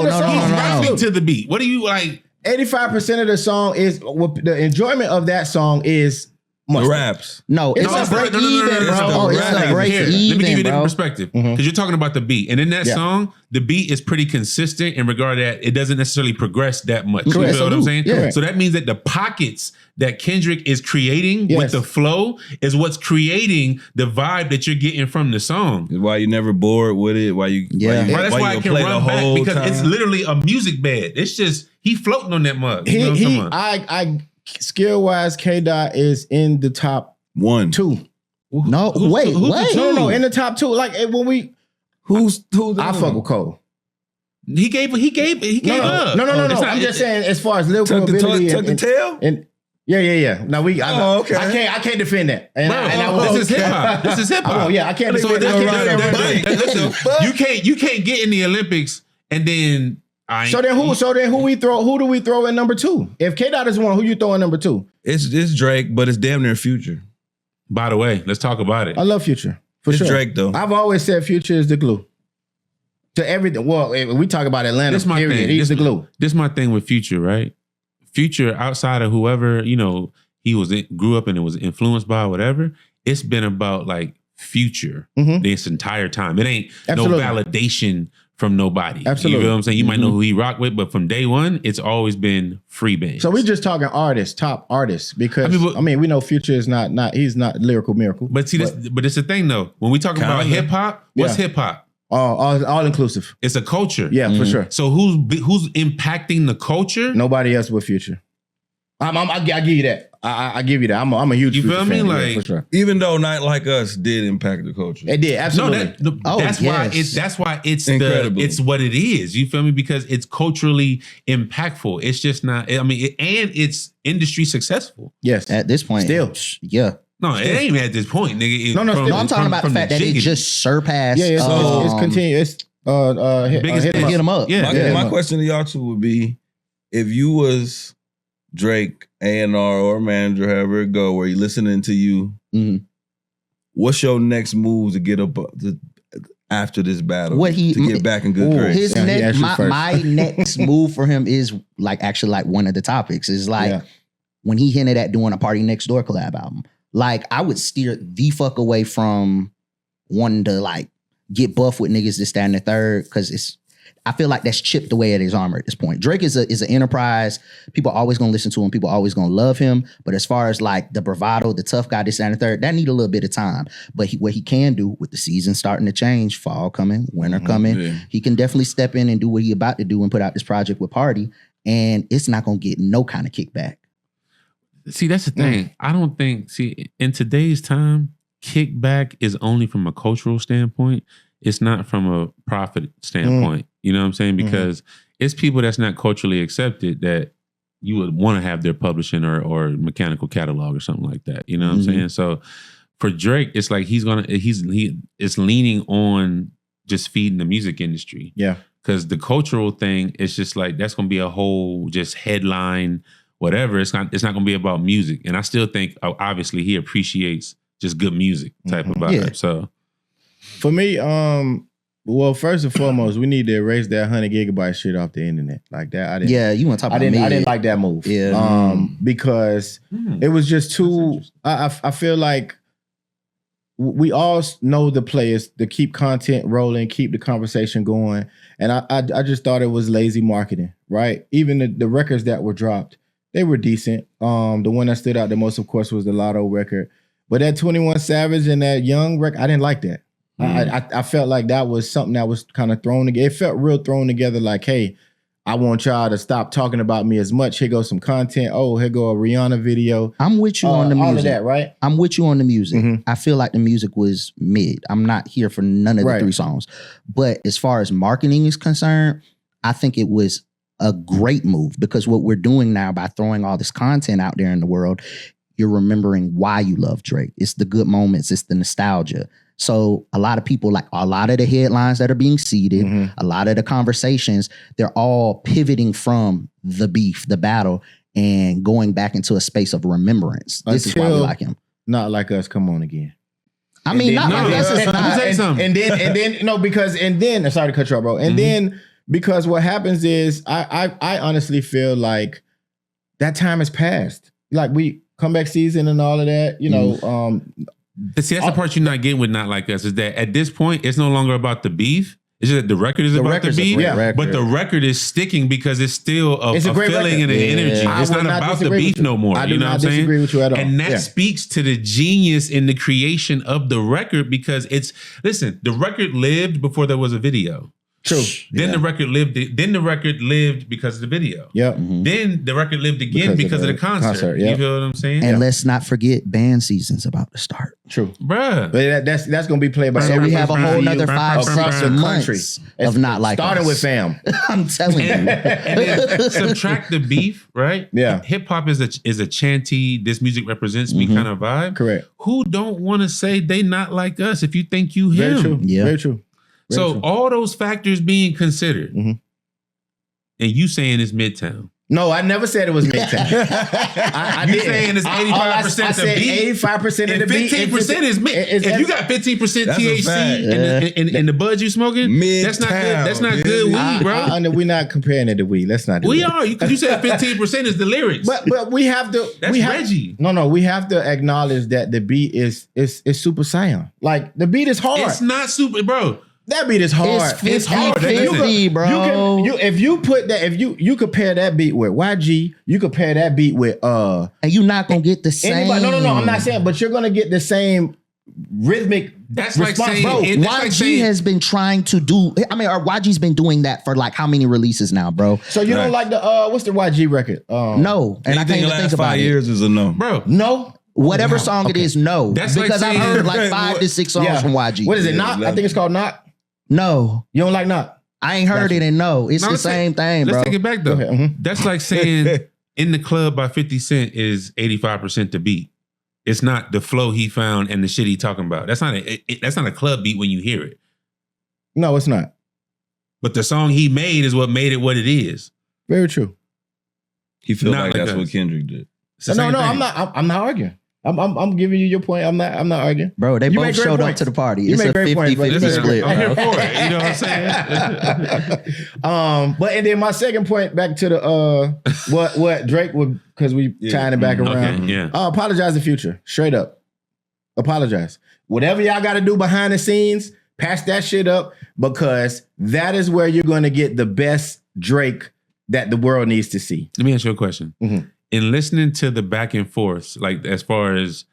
the song. He's rapping to the beat. What do you like? 85% of the song is the enjoyment of that song is the raps. No, it's a break even, bro. It's a break even. Let me give you a different bro. perspective because you're talking about the beat, and in that song, the beat is pretty consistent in regard that it doesn't necessarily progress that much. Correct. You feel what I'm saying? Yeah. So that means that the pockets that Kendrick is creating with the flow is what's creating the vibe that you're getting from the song. Why you never bored with it? That's why I can run back because it's literally a music bed. It's just he floating on that mug. I skill wise, K Dot is in the top 2. No, wait, what? No, in the top 2. Like when we who's I fuck with Cole. He gave up. No. I'm just saying as far as lyrical ability, tuck the tail. And yeah. No, okay. I can't defend that. This is hip hop. This is hip hop. I can't defend that. You can't get in the Olympics and then. So then who do we throw in number 2? If K Dot is one, who you throw in number 2? It's Drake, but it's damn near Future. By the way, let's talk about it. I love Future. It's sure. Drake though. I've always said Future is the glue to everything. Well, we talk about Atlanta. This my period. thing. He's the glue. This is my thing with Future, right? Future, outside of whoever he grew up and it was influenced by, whatever. It's been about like Future this entire time. It ain't no validation from nobody. Absolutely. You know what I'm saying? You might know who he rocked with, but from day one, it's always been free bands. So we're just talking artists, top artists, because we know Future is not he's not lyrical miracle. But see, but it's the thing though. When we talk about hip hop, what's hip hop? All inclusive. It's a culture. Yeah, for sure. So who's impacting the culture? Nobody else but Future. I give you that. I give you that. I'm a huge. You feel Future me? fan, Like, for sure. Even though Not Like Us did impact the culture, it did absolutely. That's why it's incredible. It's what it is. You feel me? Because it's culturally impactful. It's just not. I mean, and it's industry successful. Yes, at this point, still, yeah. No, it ain't at this point, nigga. I'm talking about the fact that it just surpassed. Yeah, it's continuous. Biggest hit him up. Yeah. My question to y'all two would be, if you was Drake, A&R or manager, however it go, where he listening to you, what's your next move to get up after this battle? To get back in good grace? My next move for him is actually one of the topics is when he hinted at doing a Party Next Door collab album. Like, I would steer the fuck away from wanting to get buff with niggas this, that, and the third, because I feel like that's chipped away at his armor at this point. Drake is an enterprise. People are always gonna listen to him. People are always gonna love him. But as far as the bravado, the tough guy, this, that, and the third, that need a little bit of time. But what he can do with the season starting to change, fall coming, winter coming, he can definitely step in and do what he about to do and put out this project with Party. And it's not gonna get no kind of kickback. See, that's the thing. I don't think, in today's time, kickback is only from a cultural standpoint. It's not from a profit standpoint. You know what I'm saying? Because it's people that's not culturally accepted that you would want to have their publishing or mechanical catalog or something like that. You know what I'm saying? So for Drake, it's like he is leaning on just feeding the music industry. Yeah. Because the cultural thing, it's just that's going to be a whole just headline, whatever. It's not going to be about music. And I still think, obviously, he appreciates just good music type of vibe. Yeah. So for me, well, first and foremost, we need to erase that 100 gigabyte shit off the internet. Like that, I didn't. Yeah, you want to talk about I didn't like that move. Yeah. Because it was just too. I feel like we all know the players to keep content rolling, keep the conversation going, and I just thought it was lazy marketing. Right, even the records that were dropped, they were decent. The one that stood out the most, of course, was the Lotto record. But that 21 Savage and that Young record, I didn't like that. I felt like that was something that was kind of thrown together. It felt real thrown together like, hey, I want y'all to stop talking about me as much. Here goes some content. Oh, here go a Rihanna video. I'm with you on the music. All of that, right? I'm with you on the music. Mhm. I feel like the music was mid. I'm not here for none of the Right. 3 songs. But as far as marketing is concerned, I think it was a great move because what we're doing now by throwing all this content out there in the world, you're remembering why you love Drake. It's the good moments. It's the nostalgia. So a lot of people, like a lot of the headlines that are being seeded, Mhm. a lot of the conversations, they're all pivoting from the beef, the battle, and going back into a space of remembrance. This is why we Until- like him. Not like us. Come on again. I mean, And not then- like no, us. It's let me not. tell you something. And then no, because and then sorry to cut you off, bro. And then because what happens is I honestly feel like that time has passed. Like we comeback season and all of that, you know. But see, that's the part you're not getting with Not Like Us is that at this point, it's no longer about the beef. It's just that the record is about the record's a beef, great record. but the record is sticking because it's still It's a a great feeling record. and an Yeah. energy. I It's would not not about the disagree beef with you. no more. I do You know not what I'm saying? disagree with you at all. And that Yeah. speaks to the genius in the creation of the record because listen, the record lived before there was a video. True. Then the record lived. Then the record lived because of the video. Yep. Then the record lived again because of the concert. yeah. You feel what I'm saying? And let's not forget band season's about to start. True. Bruh. But that's gonna be played by So we have a whole Brown, nother Brown, 5, Brown, 6 Brown. months of Not Like starting Us. with fam. I'm telling you. and then subtract the beef, right? Yeah. Hip hop is a chanty, this music represents me kind of vibe. Correct. Who don't want to say they not like us if you think you him? Very true. Yeah. Very true. Very So true. all those factors being considered, Mhm. and you saying it's Midtown. No, I never said it was Midtown. I You didn't. saying it's 85% I the said beat? 85% of And the beat. 15% is mid. If you got 15% That's a THC fact. in the buds you smoking, that's not good. That's not good weed, bro. We're not comparing it to weed. Let's not do We that. are because you said 15% is the lyrics. But we have to. That's we have, Reggie. No, we have to acknowledge that the beat is Super Saiyan. Like the beat is hard. It's not super, bro. That beat is hard. It's hard. 50, bro. If you put that, if you compare that beat with YG, you compare that beat with And you're not going to get the same. anybody. No. I'm not saying, but you're gonna get the same rhythmic. That's like response. saying Bro, that's YG like saying, has been trying to do, or YG's been doing that for like how many releases now, bro? So you don't like the what's the YG record? No. And I can't Anything even the think last about 5 it. years is a no. bro. No. Whatever song it is, no. That's like because I've saying- heard like 5 to 6 songs Yeah. from YG. What is it? Yeah, Knock? I think it's called Knock. No. You don't like Knock? I ain't heard it and no. It's No, the let's same thing, bro. Let's take it back though. Go ahead. Mhm. That's like saying In the Club by 50 Cent is 85% the beat. It's not the flow he found and the shit he talking about. That's not a club beat when you hear it. No, it's not. But the song he made is what made it what it is. Very true. He feel Not like like that's us. what Kendrick did. It's the No, same thing. I'm not. I'm not arguing. I'm giving you your point. I'm not arguing. Bro, they You both make great showed up points. to the party. You It's make a great points, but 50-50 listen, split, I'm here bro. for it. You know what I'm saying? But and then my second point back to the what Drake would, because we tying it back around. Okay, yeah. Apologize to Future. Straight up. Apologize. Whatever y'all got to do behind the scenes, pass that shit up, because that is where you're going to get the best Drake that the world needs to see. Let me ask you a question. Mhm. In listening to the back and forths, like as far as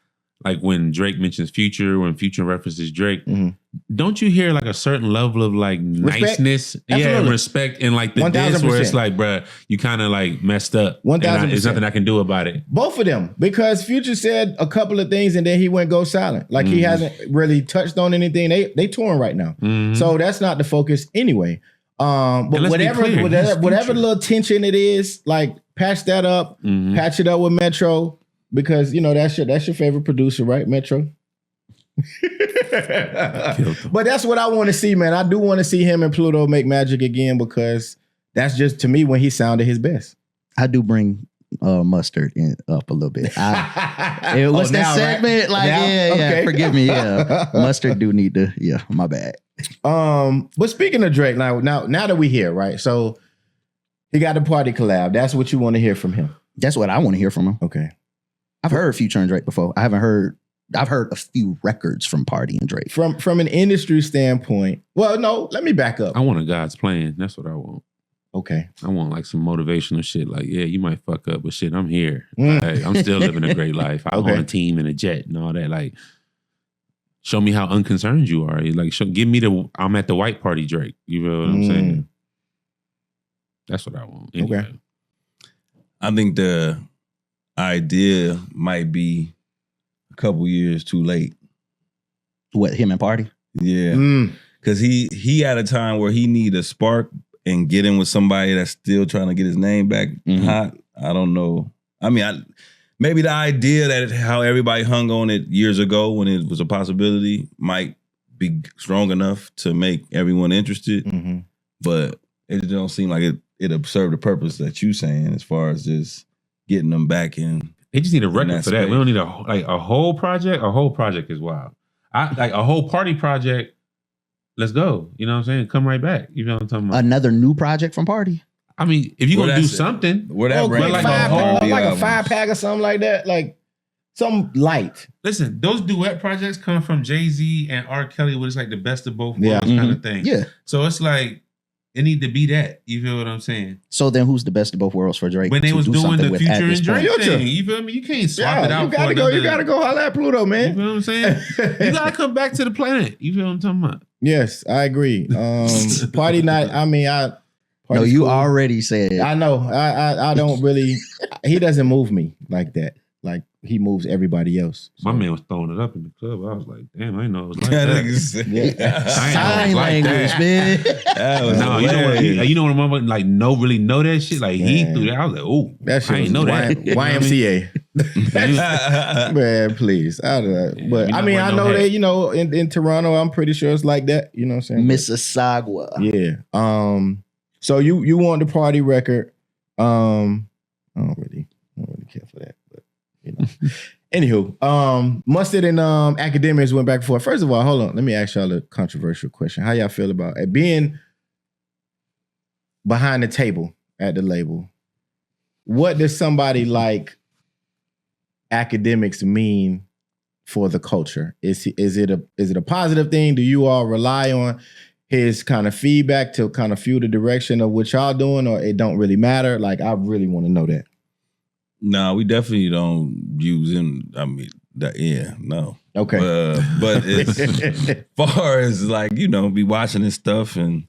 like when Drake mentions Future, when Future references Drake, Mhm. don't you hear like a certain level of like niceness? Yeah, Absolutely. respect and like the 1000%. diss where it's like, bruh, you kind of like messed up. 1000%. There's nothing I can do about it. Both of them, because Future said a couple of things and then he went go silent. Like he hasn't really touched on anything. They touring right now. Mhm. So that's not the focus anyway. But And let's be whatever clear, he's whatever Future. little tension it is, like patch that up, Mhm. patch it up with Metro, because you know that's your favorite producer, right? Metro. But that's what I want to see, man. I do want to see him and Pluto make magic again, because that's just to me when he sounded his best. I do bring Mustard up a little bit. What's that now, right? segment? Like, Now? yeah, Okay. forgive me. Yeah. Mustard do need to, my bad. But speaking of Drake, now that we here, right? So he got a party collab. That's what you want to hear from him. That's what I want to hear from him. Okay. I've heard Future and Drake before. I've heard a few records from Party and Drake. From an industry standpoint, well, no, let me back up. I want a God's plan. That's what I want. Okay. I want like some motivational shit. Like, yeah, you might fuck up, but shit, I'm here. Mm. Like, I'm still living a great life. I'm Okay. on a team and a jet and all that. Like, show me how unconcerned you are. Like, give me I'm at the white party, Drake. You know what I'm saying? That's what I want. Anyway. Okay. I think the idea might be a couple years too late. What, him and Party? Yeah. Because he had a time where he need a spark and get in with somebody that's still trying to get his name back hot. I don't know. I mean, maybe the idea that how everybody hung on it years ago when it was a possibility might be strong enough to make everyone interested. But it don't seem like it'll serve the purpose that you saying as far as just getting them back in. They just need a record for that. space. We don't need a whole project. A whole project is wild. Like a whole party project. Let's go. You know what I'm saying? Come right back. You know what I'm talking about? Another new project from Party? I mean, if you're going to do something. Where that brings like like a a 5-pack or something like that. Like something light. Listen, those duet projects come from Jay-Z and R. Kelly, where it's like the best of both worlds kind of thing. Yeah. So it's like, it need to be that. You feel what I'm saying? So then who's the best of both worlds for Drake? When they to was do doing something the with Future at this and Drake point? thing, you feel me? You can't swap it out. You gotta go. You gotta go holler at Pluto, You man. feel what I'm saying? You gotta come back to the planet. You feel what I'm talking about? Yes, I agree. Party night. I mean, No, you cool. already said. I know. I don't really. He doesn't move me like that. Like he moves everybody else. My man was throwing it up in the club. I was like, damn, I didn't know it was like That that. nigga said- Sign like language, that. man. That was No, hilarious. you know what? Motherfucker like really know that shit. Like he Man. threw that. I was like, oh, That shit I ain't know that. YMCA. Man, please. But we I not mean, wearing I no know hat. that, you know, in Toronto, I'm pretty sure it's like that. You know what I'm saying? Mississauga. Yeah. So you want the Party record. I don't really care for that, but you know. Anywho, Mustard and Akademiks went back and forth. First of all, hold on. Let me ask y'all a controversial question. How y'all feel about it being behind the table at the label? What does somebody like Akademiks mean for the culture? Is it a positive thing? Do you all rely on his kind of feedback to kind of fuel the direction of what y'all doing, or it don't really matter? Like, I really want to know that. No, we definitely don't use him. I mean, no. Okay. But as far as like, you know, be watching his stuff and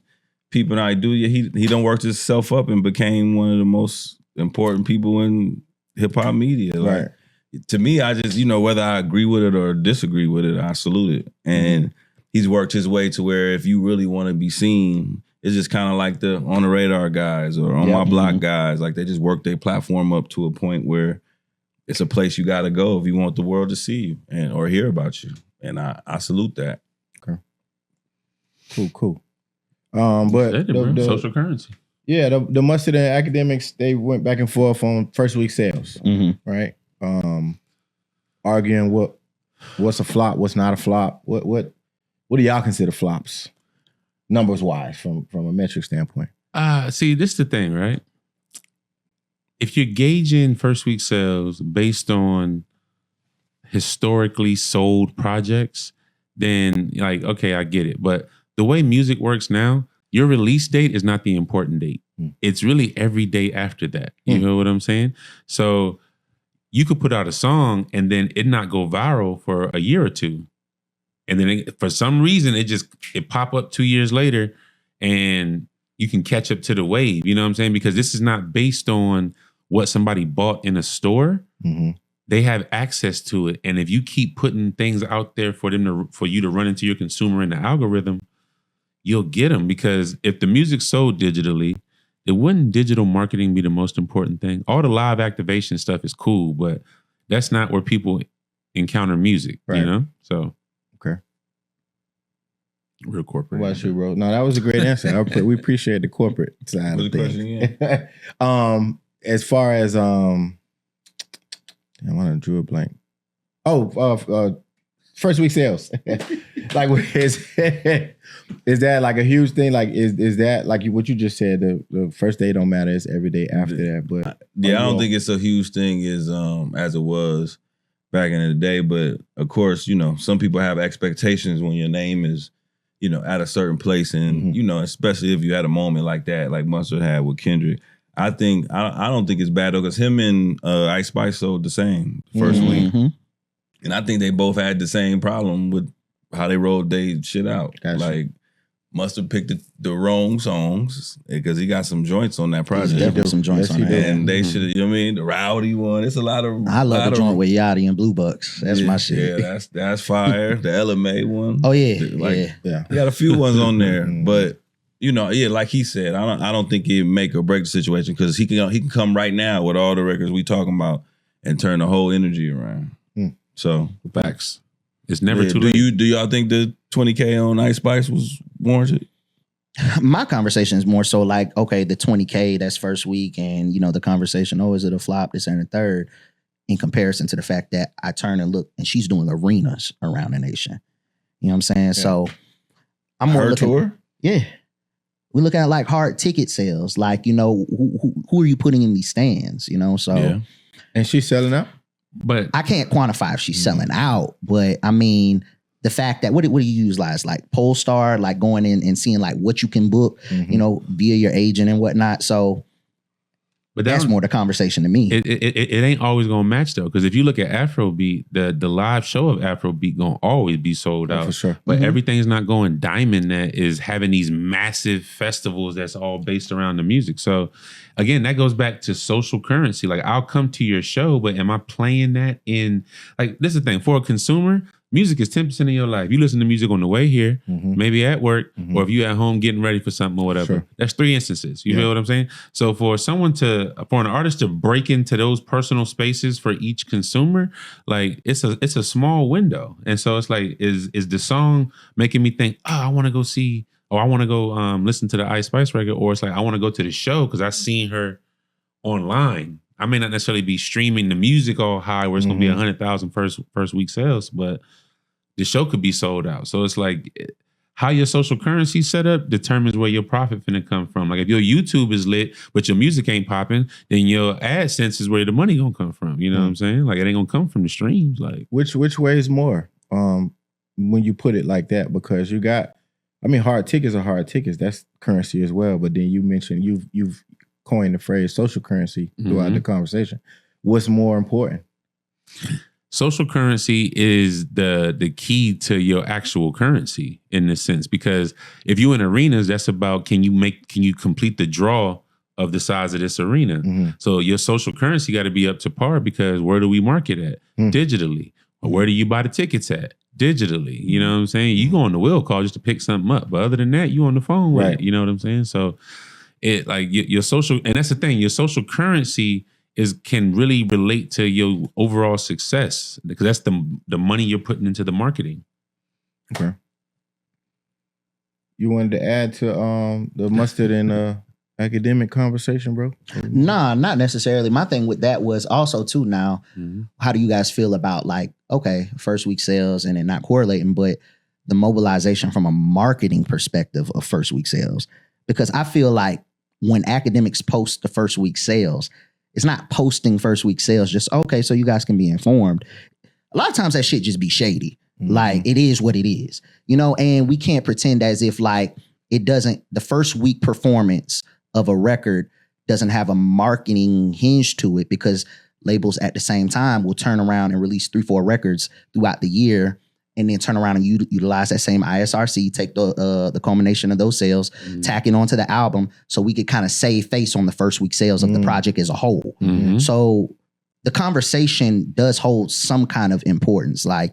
people I do, he done worked himself up and became one of the most important people in hip hop media. Like, to me, I just, you know, whether I agree with it or disagree with it, I salute it. And he's worked his way to where if you really want to be seen, it's just kind of like the On the Radar guys or On My Block guys. Like they just work their platform up to a point where it's a place you got to go if you want the world to see you or hear about you. And I salute that. Okay. Cool. But the social currency. Yeah, the Mustard and Akademiks, they went back and forth on first week sales, right? Arguing what's a flop, what's not a flop. What do y'all consider flops? Numbers wise, from a metric standpoint. See, this is the thing, right? If you're gauging first week sales based on historically sold projects, then like, okay, I get it. But the way music works now, your release date is not the important date. It's really every day after that. You know what I'm saying? So you could put out a song and then it not go viral for a year or two. And then for some reason, it pop up 2 years later and you can catch up to the wave. You know what I'm saying? Because this is not based on what somebody bought in a store. They have access to it. And if you keep putting things out there for you to run into your consumer in the algorithm, you'll get them. Because if the music's sold digitally, it wouldn't digital marketing be the most important thing? All the live activation stuff is cool, but that's not where people encounter music, you know? So. Okay. Real corporate. What about you, bro? No, that was a great answer. We appreciate the corporate side of things. As far as I want to draw a blank. First week sales. Like, is that like a huge thing? Like, is that like what you just said? The first day don't matter. It's every day after that. But I don't think it's a huge thing as it was back in the day. But of course, you know, some people have expectations when your name is, you know, at a certain place, and you know, especially if you had a moment like that, like Mustard had with Kendrick. I don't think it's bad though, because him and Ice Spice sold the same first week, and I think they both had the same problem with how they rolled their shit out. Gotcha. Like must have picked the wrong songs because he got some joints on that project. Definitely some joints on that. And they should, you know what I mean? The Rowdy one. It's a lot of. I love the joint with Yachty and Blue Bucks. That's my shit. Yeah, that's fire. The LMA one. Oh yeah, Yeah. He got a few ones on there, but like he said, I don't think it make or break the situation because he can come right now with all the records we talking about and turn the whole energy around. So facts. It's never too do late. Do y'all think the 20K on Ice Spice was warranted? My conversation is more so like, okay, the 20K, that's first week, and the conversation, is it a flop, this and the third, in comparison to the fact that I turn and look and she's doing arenas around the nation. You know what I'm saying? Yeah. So I'm more looking. Tour? Yeah. We look at like hard ticket sales, like, who are you putting in these stands, so. Yeah. And she's selling out? But I can't quantify if she's selling out, but I mean, the fact that what do you use like Polestar, like going in and seeing like what you can book, via your agent and whatnot. So but that's more the conversation to me. It ain't always gonna match though, because if you look at Afrobeat, the live show of Afrobeat gonna always be sold out for sure. But everything's not going diamond. That is having these massive festivals that's all based around the music. So again, that goes back to social currency. Like I'll come to your show, but am I playing that in like this is the thing for a consumer? Music is 10% of your life. You listen to music on the way here, maybe at work, or if you at home getting ready for something or whatever. Sure. That's 3 instances. You feel what I'm saying? So for an artist to break into those personal spaces for each consumer, like it's a small window. And so it's like, is the song making me think, I want to go see, or I want to go listen to the Ice Spice record, or it's like I want to go to the show because I've seen her online. I may not necessarily be streaming the music all high where it's going to be 100,000 first week sales, but the show could be sold out. So it's like how your social currency set up determines where your profit finna come from. Like if your YouTube is lit, but your music ain't popping, then your AdSense is where the money gonna come from. You know what I'm saying? Like it ain't gonna come from the streams. Like which way is more when you put it like that? Because you got, hard tickets are hard tickets. That's currency as well. But then you mentioned you've coined the phrase social currency throughout the conversation. What's more important? Social currency is the key to your actual currency in this sense, because if you in arenas, that's about can you complete the draw of the size of this arena. So your social currency got to be up to par, because where do we market at? Digitally. Or where do you buy the tickets at? Digitally. You know what I'm saying? You go on the will call just to pick something up, but other than that, you on the phone with it. You know what I'm saying? So it like your social, and that's the thing, your social currency can really relate to your overall success, because that's the money you're putting into the marketing. Okay. You wanted to add to the mustard and academic conversation, bro? Nah, not necessarily. My thing with that was also too now, how do you guys feel about like, okay, first week sales and then not correlating, but the mobilization from a marketing perspective of first week sales? Because I feel like when Akademiks post the first week sales, it's not posting first week sales just, okay, so you guys can be informed. A lot of times that shit just be shady. Like it is what it is, and we can't pretend as if like the first week performance of a record doesn't have a marketing hinge to it, because labels at the same time will turn around and release 3-4 records throughout the year and then turn around and utilize that same ISRC, take the culmination of those sales, tack it onto the album, so we could kind of save face on the first week sales of the project as a whole. So the conversation does hold some kind of importance. Like,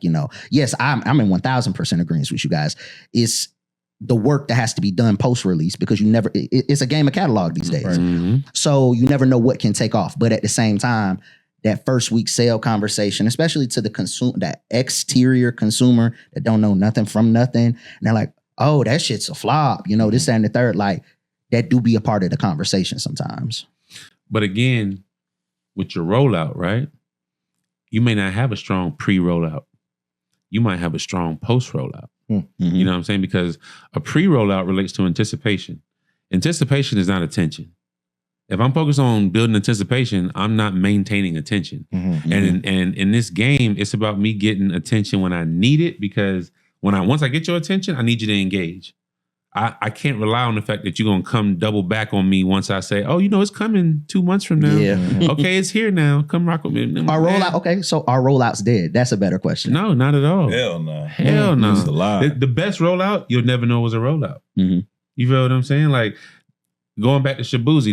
yes, I'm in 1000% agreement with you guys. It's the work that has to be done post-release, because it's a game of catalog these days. So you never know what can take off. But at the same time, that first week sale conversation, especially to the consumer, that exterior consumer that don't know nothing from nothing, and they're like, oh, that shit's a flop, this, that, and the third, like that do be a part of the conversation sometimes. But again, with your rollout, right? You may not have a strong pre-rollout. You might have a strong post-rollout. You know what I'm saying? Because a pre-rollout relates to anticipation. Anticipation is not attention. If I'm focused on building anticipation, I'm not maintaining attention. And in this game, it's about me getting attention when I need it, because once I get your attention, I need you to engage. I can't rely on the fact that you're gonna come double back on me once I say, oh, it's coming 2 months from now. Yeah. Okay, it's here now. Come rock with me. Our rollout, okay, so our rollout's dead. That's a better question. No, not at all. Hell no. Hell no. It's a lie. The best rollout, you'll never know was a rollout. Mhm. You feel what I'm saying? Like going back to Shabuzi,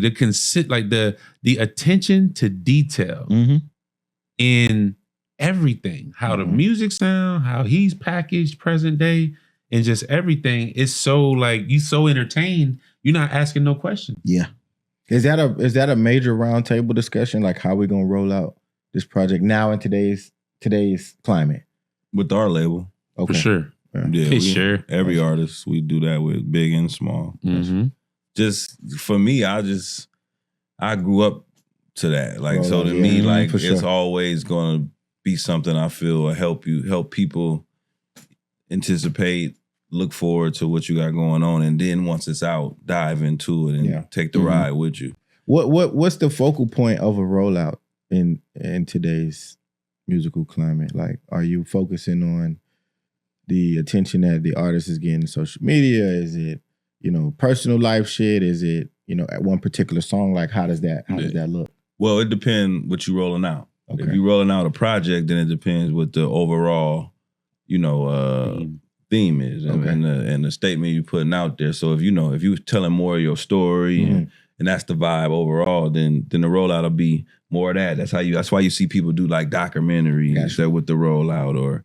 the attention to detail Mhm. in everything, how the music sound, how he's packaged present day, and just everything is so like you so entertained, you're not asking no questions. Yeah. Is that a major roundtable discussion, like how we're gonna roll out this project now in today's climate? With our label. Okay. For sure. Yeah. For sure. Every artist, we do that with, big and small. Mm-hmm. Just for me, I grew up to that. Like, so to Yeah, me, like for it's sure. always gonna be something I feel will help people anticipate, look forward to what you got going on, and then once it's out, dive into it and take the ride with you. What's the focal point of a rollout in today's musical climate? Like, are you focusing on the attention that the artist is getting on social media? Is it, personal life shit? Is it, at one particular song? Like, how does that look? Well, it depends what you rolling out. Okay. If you rolling out a project, then it depends what the overall, theme is and the statement you putting out there. So if you're telling more of your story and that's the vibe overall, then the rollout will be more of that. That's why you see people do like documentaries with the rollout, or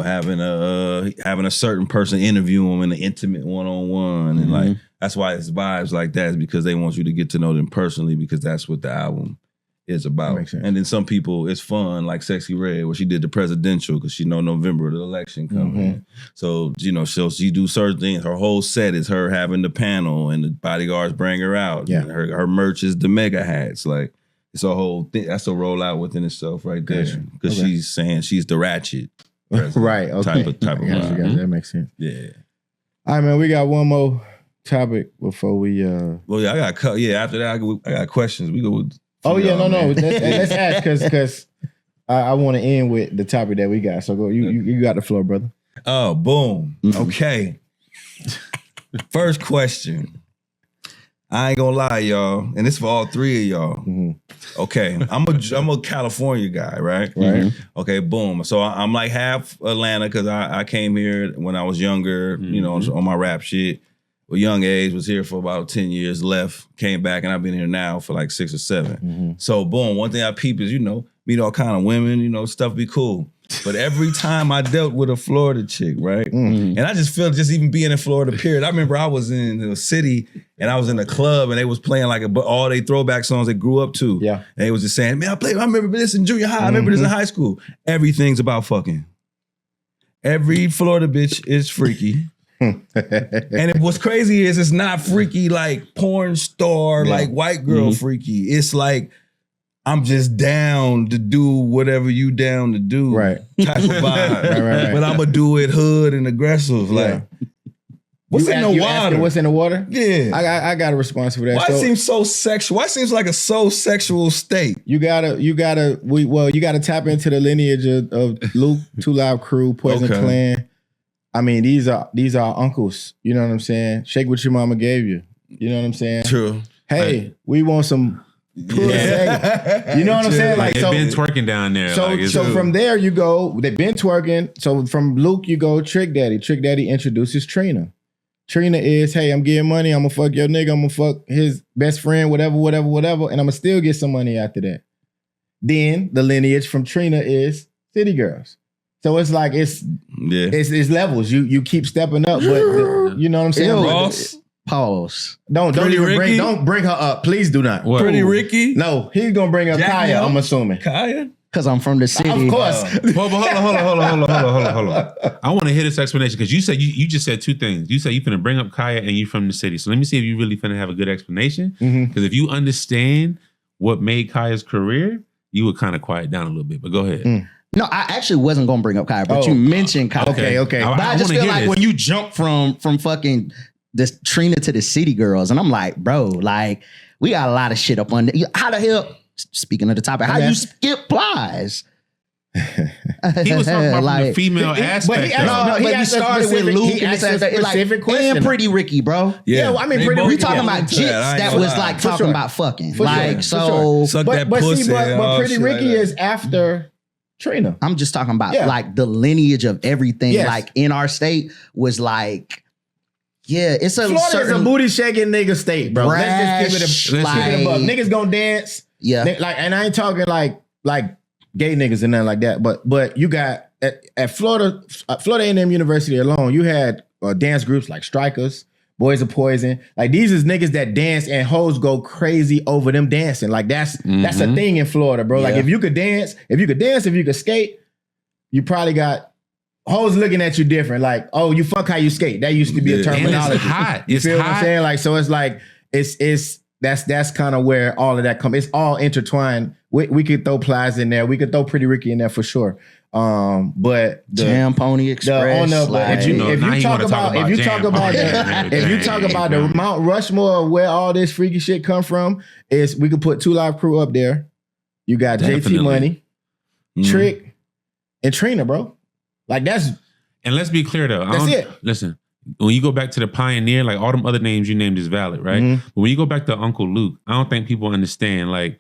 having a certain person interview them in an intimate one-on-one, and like that's why it's vibes like that, is because they want you to get to know them personally, because that's what the album is about. Makes sense. And then some people, it's fun, like Sexy Red, where she did the presidential because she know November the election coming. So she do certain things. Her whole set is her having the panel and the bodyguards bring her out. Yeah. And her merch is the mega hats. Like, it's a whole thing. That's a rollout within itself right there. Gotcha. Because Okay. she's saying she's the ratchet president. Right. Okay. Type of Gotcha, vibe. that makes sense. Yeah. All right, man. We got one more topic before we. Well, yeah, after that, I got questions. We go with. Oh yeah, no. man. Let's ask because I want to end with the topic that we got. So go. You got the floor, brother. Oh, boom. Okay. First question. I ain't gonna lie, y'all, and it's for all three of y'all. Okay, I'm a California guy, right? Right. Okay, boom. So I'm like half Atlanta because I came here when I was younger, on my rap shit. A young age, was here for about 10 years, left, came back, and I've been here now for like 6 or 7. So boom, one thing I peep is, meet all kind of women, stuff be cool. But every time I dealt with a Florida chick, right? And I just feel just even being in Florida, period. I remember I was in the city and I was in a club and they was playing like all they throwback songs they grew up to. Yeah. And they was just saying, man, I remember this in junior high. I remember this in high school. Everything's about fucking. Every Florida bitch is freaky. And what's crazy is it's not freaky like porn star, like white girl freaky. It's like, I'm just down to do whatever you down to do. Right. Type of vibe. Right. But I'm going to do it hood and aggressive. Like, what's in the water? What's in the water? Yeah. I got a response for that. Why it seems so sexual? Why it seems like a so sexual state? You gotta tap into the lineage of Luke, Two Live Crew, Poison Clan. I mean, these are uncles. You know what I'm saying? Shake what your mama gave you. You know what I'm saying? True. Hey, we want some pussy. You know what I'm saying? Like, they've been twerking down there. So from there you go, they've been twerking. So from Luke, you go Trick Daddy. Trick Daddy introduces Trina. Trina is, hey, I'm getting money. I'm gonna fuck your nigga. I'm gonna fuck his best friend, whatever. And I'm gonna still get some money after that. Then the lineage from Trina is City Girls. So it's like it's levels. You keep stepping up, but you know what I'm saying? Ross. Pause. Don't bring her up. Please do not. What? Pretty Ricky. No, he's gonna bring up Kaya, I'm assuming. Kaya? Because I'm from the city. Of course. Hold on. I want to hear this explanation because you said you just said two things. You said you finna bring up Kaya and you from the city. So let me see if you really finna have a good explanation. Because if you understand what made Kaya's career, you would kind of quiet down a little bit. But go ahead. No, I actually wasn't gonna bring up Kaya, but you mentioned Kaya. Okay. But I just feel like this. when you jump from fucking this Trina to the City Girls, and I'm like, bro, like we got a lot of shit up on. How the hell? Speaking of the topic, how you skip Plies? He was talking about from the female aspect. He started with Luke and it's specific question. and Pretty Ricky, bro. Yeah, well, I mean, We talking about jits that was like talking about fucking. Like, so. Suck that pussy. But Pretty Ricky is after Trina. I'm just talking about like the lineage of everything. Like in our state was like, it's a Florida's certain a booty shaking nigga state, bro. brash, Let's just give it a buck. Niggas gonna dance. Yeah. Like, and I ain't talking like gay niggas and nothing like that. But you got at Florida A&M University alone, you had dance groups like Strikers, Boys of Poison. Like these is niggas that dance and hoes go crazy over them dancing. Like that's a thing in Florida, bro. Like if you could dance, if you could skate, you probably got hoes looking at you different. Like, oh, you fuck how you skate. That used to be a terminology. And it's hot. You feel what I'm saying? Like, so it's like that's kind of where all of that comes. It's all intertwined. We could throw Plies in there. We could throw Pretty Ricky in there for sure. But the Jam Pony Express. If you talk about the Mount Rushmore of where all this freaky shit come from, is we could put 2 Live Crew up there. You got JT Money, Trick, and Trina, bro. Like that's. And let's be clear though. That's it. Listen, when you go back to the Pioneer, like all them other names you named is valid, right? Mm-hmm. But when you go back to Uncle Luke, I don't think people understand like.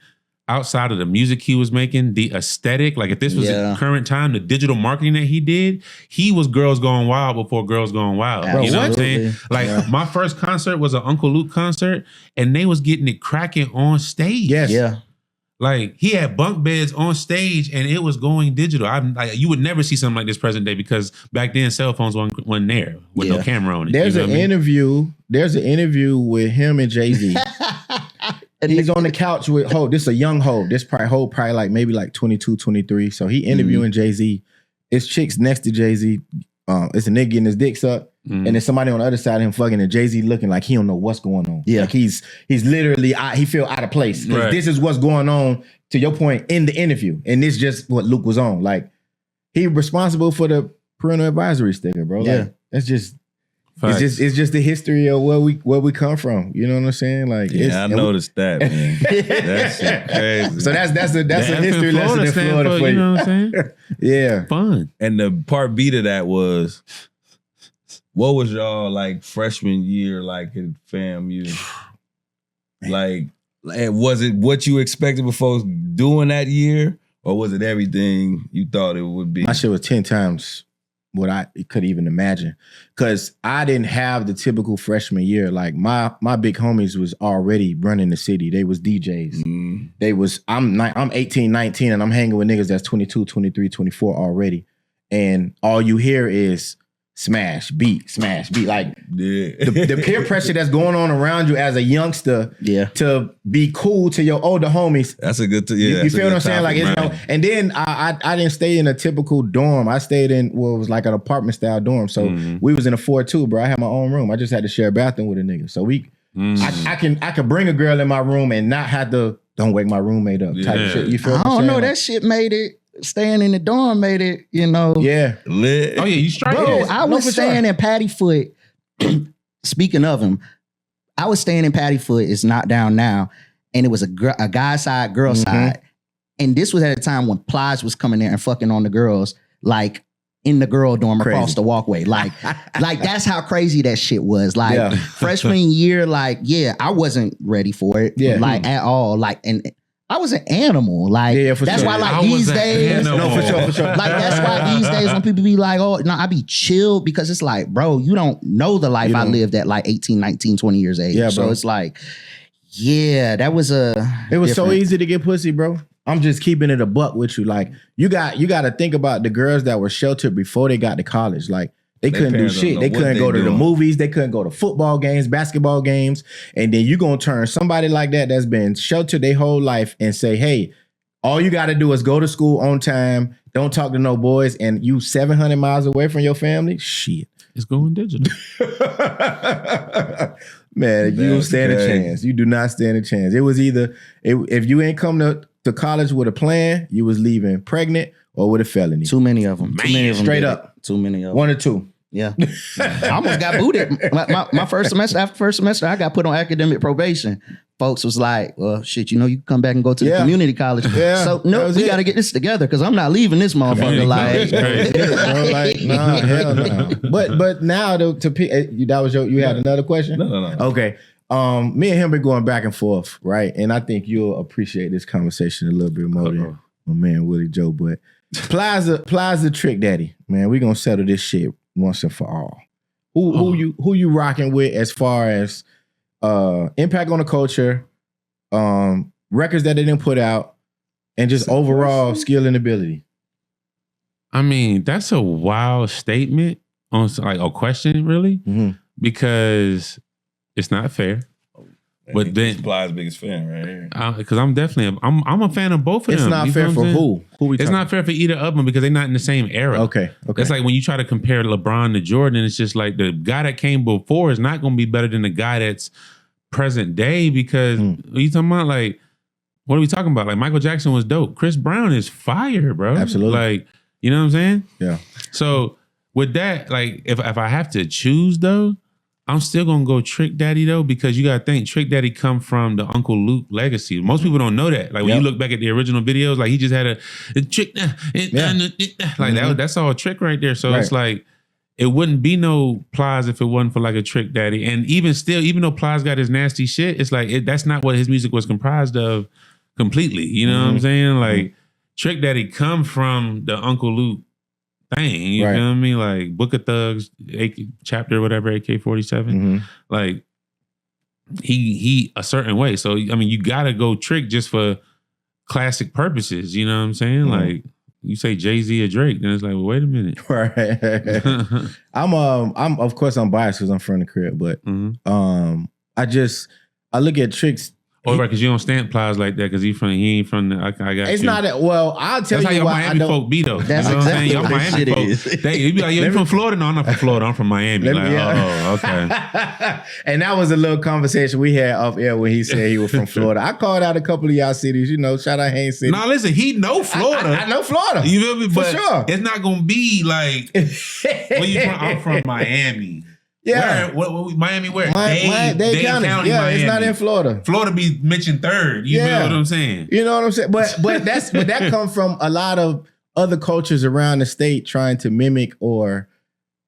Outside of the music he was making, the aesthetic, like if this was the current time, the digital marketing that he did, he was Girls Going Wild before Girls Going Wild. Absolutely. You know what I'm saying? Like my first concert was an Uncle Luke concert and they was getting it cracking on stage. Yes. Yeah. Like he had bunk beds on stage and it was going digital. You would never see something like this present day because back then cell phones wasn't there with no camera on it. There's an interview with him and Jay-Z. He's on the couch with Ho. This is a young Ho. This probably like maybe like 22, 23. So he interviewing Jay-Z. It's chicks next to Jay-Z. It's a nigga getting his dick sucked. And then somebody on the other side of him fucking and Jay-Z looking like he don't know what's going on. Yeah. Like he's literally, he feel out of place. Because this is what's going on, to your point, in the interview. And this just what Luke was on. Like, he responsible for the parental advisory sticker, bro. Like, Yeah. that's just... Facts. It's just the history of where we come from. You know what I'm saying? Like, I noticed that, man. That's crazy. So that's a history lesson in Florida for you. You know what I'm saying? Yeah, Fun. And the part B to that was, what was y'all like freshman year like in FAMU? Like, was it what you expected before doing that year, or was it everything you thought it would be? my shit was 10 times what I could even imagine, because I didn't have the typical freshman year. Like my big homies was already running the city. They was DJs. They was I'm 18, 19, and I'm hanging with niggas that's 22, 23, 24 already, and all you hear is smash beat. Like the peer pressure that's going on around you as a youngster, to be cool to your older homies. That's a good. You feel what I'm saying? Like, it's and then I didn't stay in a typical dorm. I stayed in what was like an apartment style dorm. So we was in a 4-2, bro. I had my own room. I just had to share a bathroom with a nigga. So I could bring a girl in my room and not have to don't wake my roommate up type of shit. You feel? I don't know. That shit made it. Staying in the dorm made it, you know. Yeah. Lit. Oh yeah, you straight. Bro, I was staying in Pattyfoot. Speaking of him, I was staying in Pattyfoot. It's not down now. And it was a guy side, girl side. And this was at a time when Plies was coming there and fucking on the girls, like in the girl dorm across the walkway. Like that's how crazy that shit was. Like freshman year, like, I wasn't ready for it. Like at all. Like, and I was an animal. Like, that's why, like, these days. No, for sure. Like, that's why these days when people be like, oh, no, I be chill, because it's like, bro, you don't know the life I lived at like 18, 19, 20 years age. Yeah, so it's like, that was it was so easy to get pussy, bro. I'm just keeping it a buck with you. Like, you got to think about the girls that were sheltered before they got to college. Like, they couldn't do shit. They couldn't go to the movies. They couldn't go to football games, basketball games. And then you going to turn somebody like that that's been sheltered their whole life and say, hey, all you got to do is go to school on time. Don't talk to no boys. And you 700 miles away from your family. Shit. It's going digital. Man, you don't stand a chance. You do not stand a chance. It was either, if you ain't come to college with a plan, you was leaving pregnant or with a felony. Too many of them. Straight up. Too many of them. 1 or 2. Yeah. I almost got booted. My first semester, after first semester, I got put on academic probation folks was like, well, shit, you can come back and go to the Yeah. community college. Yeah, So that no, was we it. got to get this together because I'm not leaving this motherfucker. Like, Bro, like, nah, hell no. But now to pick, that was you had another question? No. Okay. Me and him been going back and forth, right? And I think you'll appreciate this conversation a little bit more than my man Willie Joe. But Plies the trick daddy, man. We gonna settle this shit once and for all. Who you rocking with as far as impact on the culture, records that they didn't put out, and just overall skill and ability? I mean, that's a wild statement on like a question, really, because it's not fair. But then Plies' biggest fan right here. Because I'm definitely I'm a fan of both of It's them. not You fair know what for I'm saying? who? Who we It's talking? not fair for either of them because they're not in the same era. Okay. It's like when you try to compare LeBron to Jordan, it's just like the guy that came before is not going to be better than the guy that's present day because what are you talking about? Like, what are we talking about? Like Michael Jackson was dope. Chris Brown is fire, bro. Absolutely. Like, you know what I'm saying? Yeah. So with that, like, if I have to choose though, I'm still gonna go Trick Daddy though, because you gotta think Trick Daddy come from the Uncle Luke legacy. Most people don't know that. Like when you look back at the original videos, like he just had a trick, like that's all Trick right there. So it's like it wouldn't be no Plies if it wasn't for like a Trick Daddy. And even still, even though Plies got his nasty shit, it's like that's not what his music was comprised of completely. You know what I'm saying? Like Trick Daddy come from the Uncle Luke thing, you feel me? Like Book of Thugs, chapter whatever, AK-47. Like he a certain way. So I mean, you gotta go Trick just for classic purposes. You know what I'm saying? Like you say Jay-Z or Drake, then it's like, well, wait a minute. Right. I'm of course I'm biased because I'm from the crib, but I look at Trick's. Oh, right, because you don't stamp Plies like that because he ain't from the. I got it's you. not that. Well, I'll tell That's you how why Miami folk be though. That's you know exactly what I'm saying? Y'all what Miami shit folk. is. You be like, yo, you from Florida? No, I'm not from Florida. I'm from Miami. Okay. And that was a little conversation we had off air when he said he was from Florida. I called out a couple of y'all cities, shout out Haines City. No, listen, he know Florida. I know Florida. You feel me? For But sure. it's not gonna be like where you from? I'm from Miami. Yeah. What Miami where? Dade County. Yeah, Miami. it's not in Florida. Florida be mentioned third. You feel what I'm saying? You know what I'm saying? But that comes from a lot of other cultures around the state trying to mimic or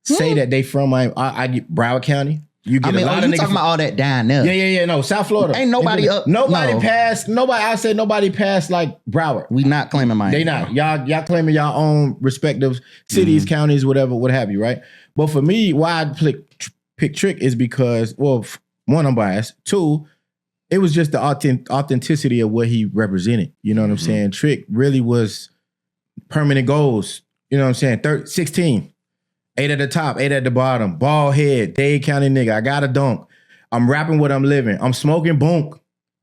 say that they from Miami. I get Broward County. You get a lot of you niggas talking about all that down there? Yeah. No, South Florida. Ain't nobody up. Nobody no. passed. Nobody. I say nobody passed like Broward. We not claiming Miami. They not. Y'all claiming y'all own respective cities, counties, whatever, what have you, right? But for me, why I pick Trick is because, well, one, I'm biased. Two, it was just the authenticity of what he represented. You know what I'm saying? Trick really was permanent goals. You know what I'm saying? 16. 8 at the top, 8 at the bottom. Bald head, Dade County nigga. I got a dunk. I'm rapping what I'm living. I'm smoking bonk.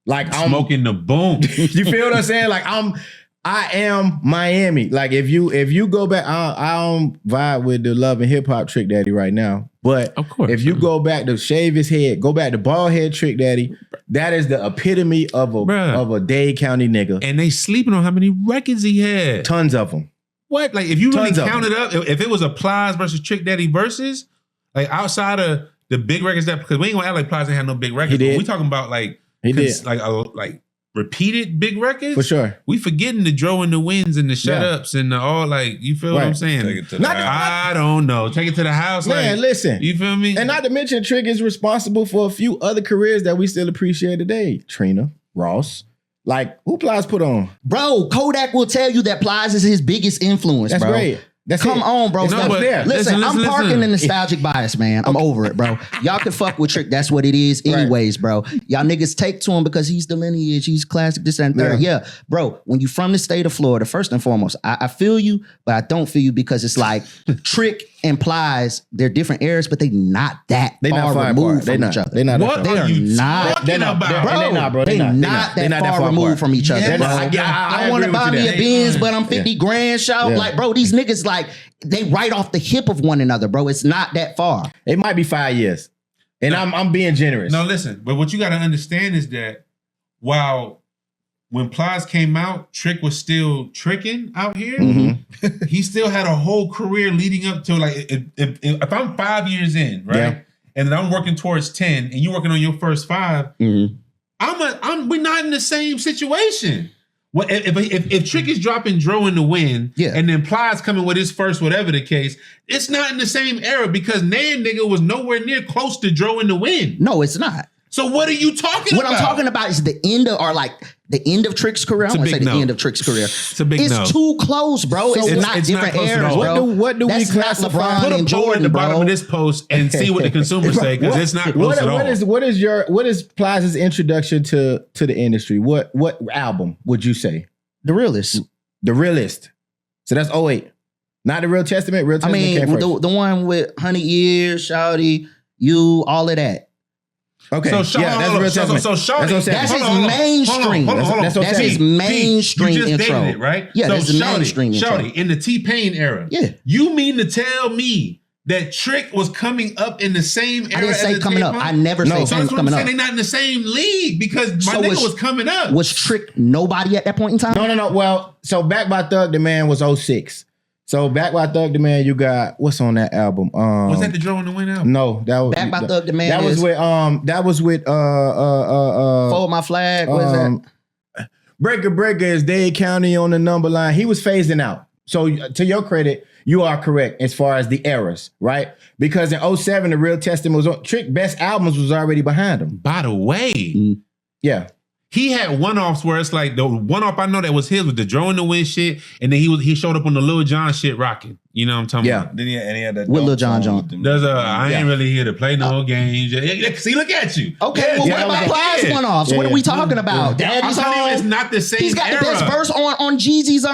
Like I'm smoking the boom. You feel what I'm saying? Like I am Miami. Like if you go back, I don't vibe with the love and hip hop Trick Daddy right now. But of course, if you go back to shave his head, go back to bald head Trick Daddy, that is the epitome of a Dade County nigga. And they sleeping on how many records he had. Tons of them. What? Like if you really Tons of counted up, if it was a Plies versus Trick Daddy versus, like outside of the big records because we ain't gonna act like Plies ain't had no big records. He did. But we talking about like He did. like repeated big records For sure. We forgetting the Dro and the Wins and the Shut Ups and the all like you feel what I'm saying? Take it to the house. I don't know. Take it to the house. Man, like, listen. You feel me? And not to mention Trick is responsible for a few other careers that we still appreciate today. Trina, Ross. Like, who Plies put on? Bro, Kodak will tell you that Plies is his biggest influence, That's bro. great. That's Come it. on, bro. It's not fair. Listen, I'm listen. parking the nostalgic bias, man. I'm over it, bro. Y'all can fuck with Trick. That's what it is anyways, bro. Y'all niggas take to him because he's the lineage. He's classic, this and third. Yeah. Bro, when you from the state of Florida, first and foremost, I feel you, but I don't feel you because it's like Trick and Plies, they're different eras, but they not that far removed from each other. They not. What They are are you not. talking about? Bro, they not that far removed from each other, bro. I want to buy me a Benz, but I'm 50 grand short. Like, bro, these niggas like they right off the hip of one another, bro. It's not that far. It might be 5 years. And I'm being generous. No, listen, but what you got to understand is that while when Plies came out, Trick was still tricking out here. He still had a whole career leading up to like if I'm 5 years in, right, and then I'm working towards 10, and you working on your first 5. I we're not in the same situation. What if Trick is dropping Dro in the Wind, and then Plies coming with his first, whatever the case, it's not in the same era because Nan nigga was nowhere near close to Dro in the Wind. No, it's not. So what are you talking about? What I'm talking about is the end of Trick's career. I'm gonna say the end of Trick's career. It's a big no. It's too close, bro. It's not different eras, bro. What do we classify? Put a poll at the bottom of this post and see what the consumers say because it's not close at all. What is Plies' introduction to the industry? What album would you say? The Realist. The Realist. So that's 08. Not the Real Testament. Real Testament came first. The one with 100 Years, Shawty, You, all of that. Okay, that's Real Testament. So Shawty, that's his mainstream. That's his mainstream you just intro. Dated it, right? Yeah, that's the mainstream intro. Shawty, in the T-Pain era. Yeah. You mean to tell me that Trick was coming up in the same era? I didn't say coming up. I never said so coming up. They're not in the same league because my nigga was coming up. Was Trick nobody at that point in time? No. Well, so Back by Thug the Man was 06. So Back by Thug the Man, you got what's on that album? Was that the Dro in the Wind album? No, that was Back by Thug the Man. That was with Fold My Flag. What is that? Breaker is Dade County on the number line. He was phasing out. So to your credit, you are correct as far as the eras, right? Because in 07, the Real Testament was on. Trick best albums was already behind him. By the way, yeah. He had one-offs where it's like the one-off I know that was his with the Dro in the Wind shit, and then he showed up on the Lil Jon shit rocking. You know what I'm talking about? Then he had that with Lil Jon. There's I ain't really here to play no games. See, look at you. Okay, well, what about Plies one-offs? What are we talking about? Daddy's Home. It's not the same. He's got the best verse on Jeezy's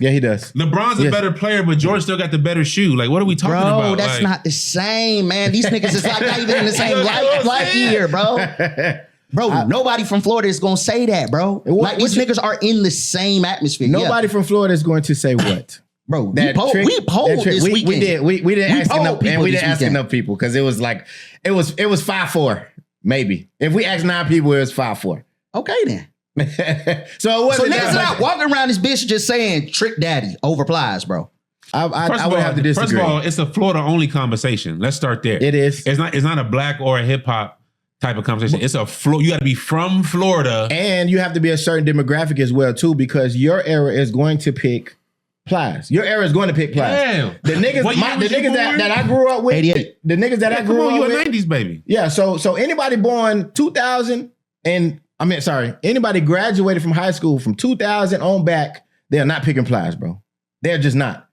Yeah, he does. LeBron's a better player, but George still got the better shoe. Like, what are we talking about? Bro, that's not the same, man. These niggas is like not even in the same life year, bro. Bro, nobody from Florida is going to say that, bro. These niggas are in the same atmosphere. Nobody from Florida is going to say what? Bro, we polled this weekend. We didn't ask enough people. And we didn't ask enough people because it was like, it was 5-4, maybe. If we asked 9 people, it was 5-4. Okay, then. So it wasn't niggas not walking around this bitch just saying Trick Daddy over Plies, bro. I would have to disagree. First of all, it's a Florida only conversation. Let's start there. It is. It's not a black or a hip hop type of conversation. It's you got to be from Florida, and you have to be a certain demographic as well too, because your era is going to pick Plies. Your era is going to pick Plies. Damn. The niggas that I grew up with, 88. The niggas that I grew up with, you a 90s baby. Yeah. So anybody born 2000 anybody graduated from high school from 2000 on back, they're not picking Plies, bro. They're just not.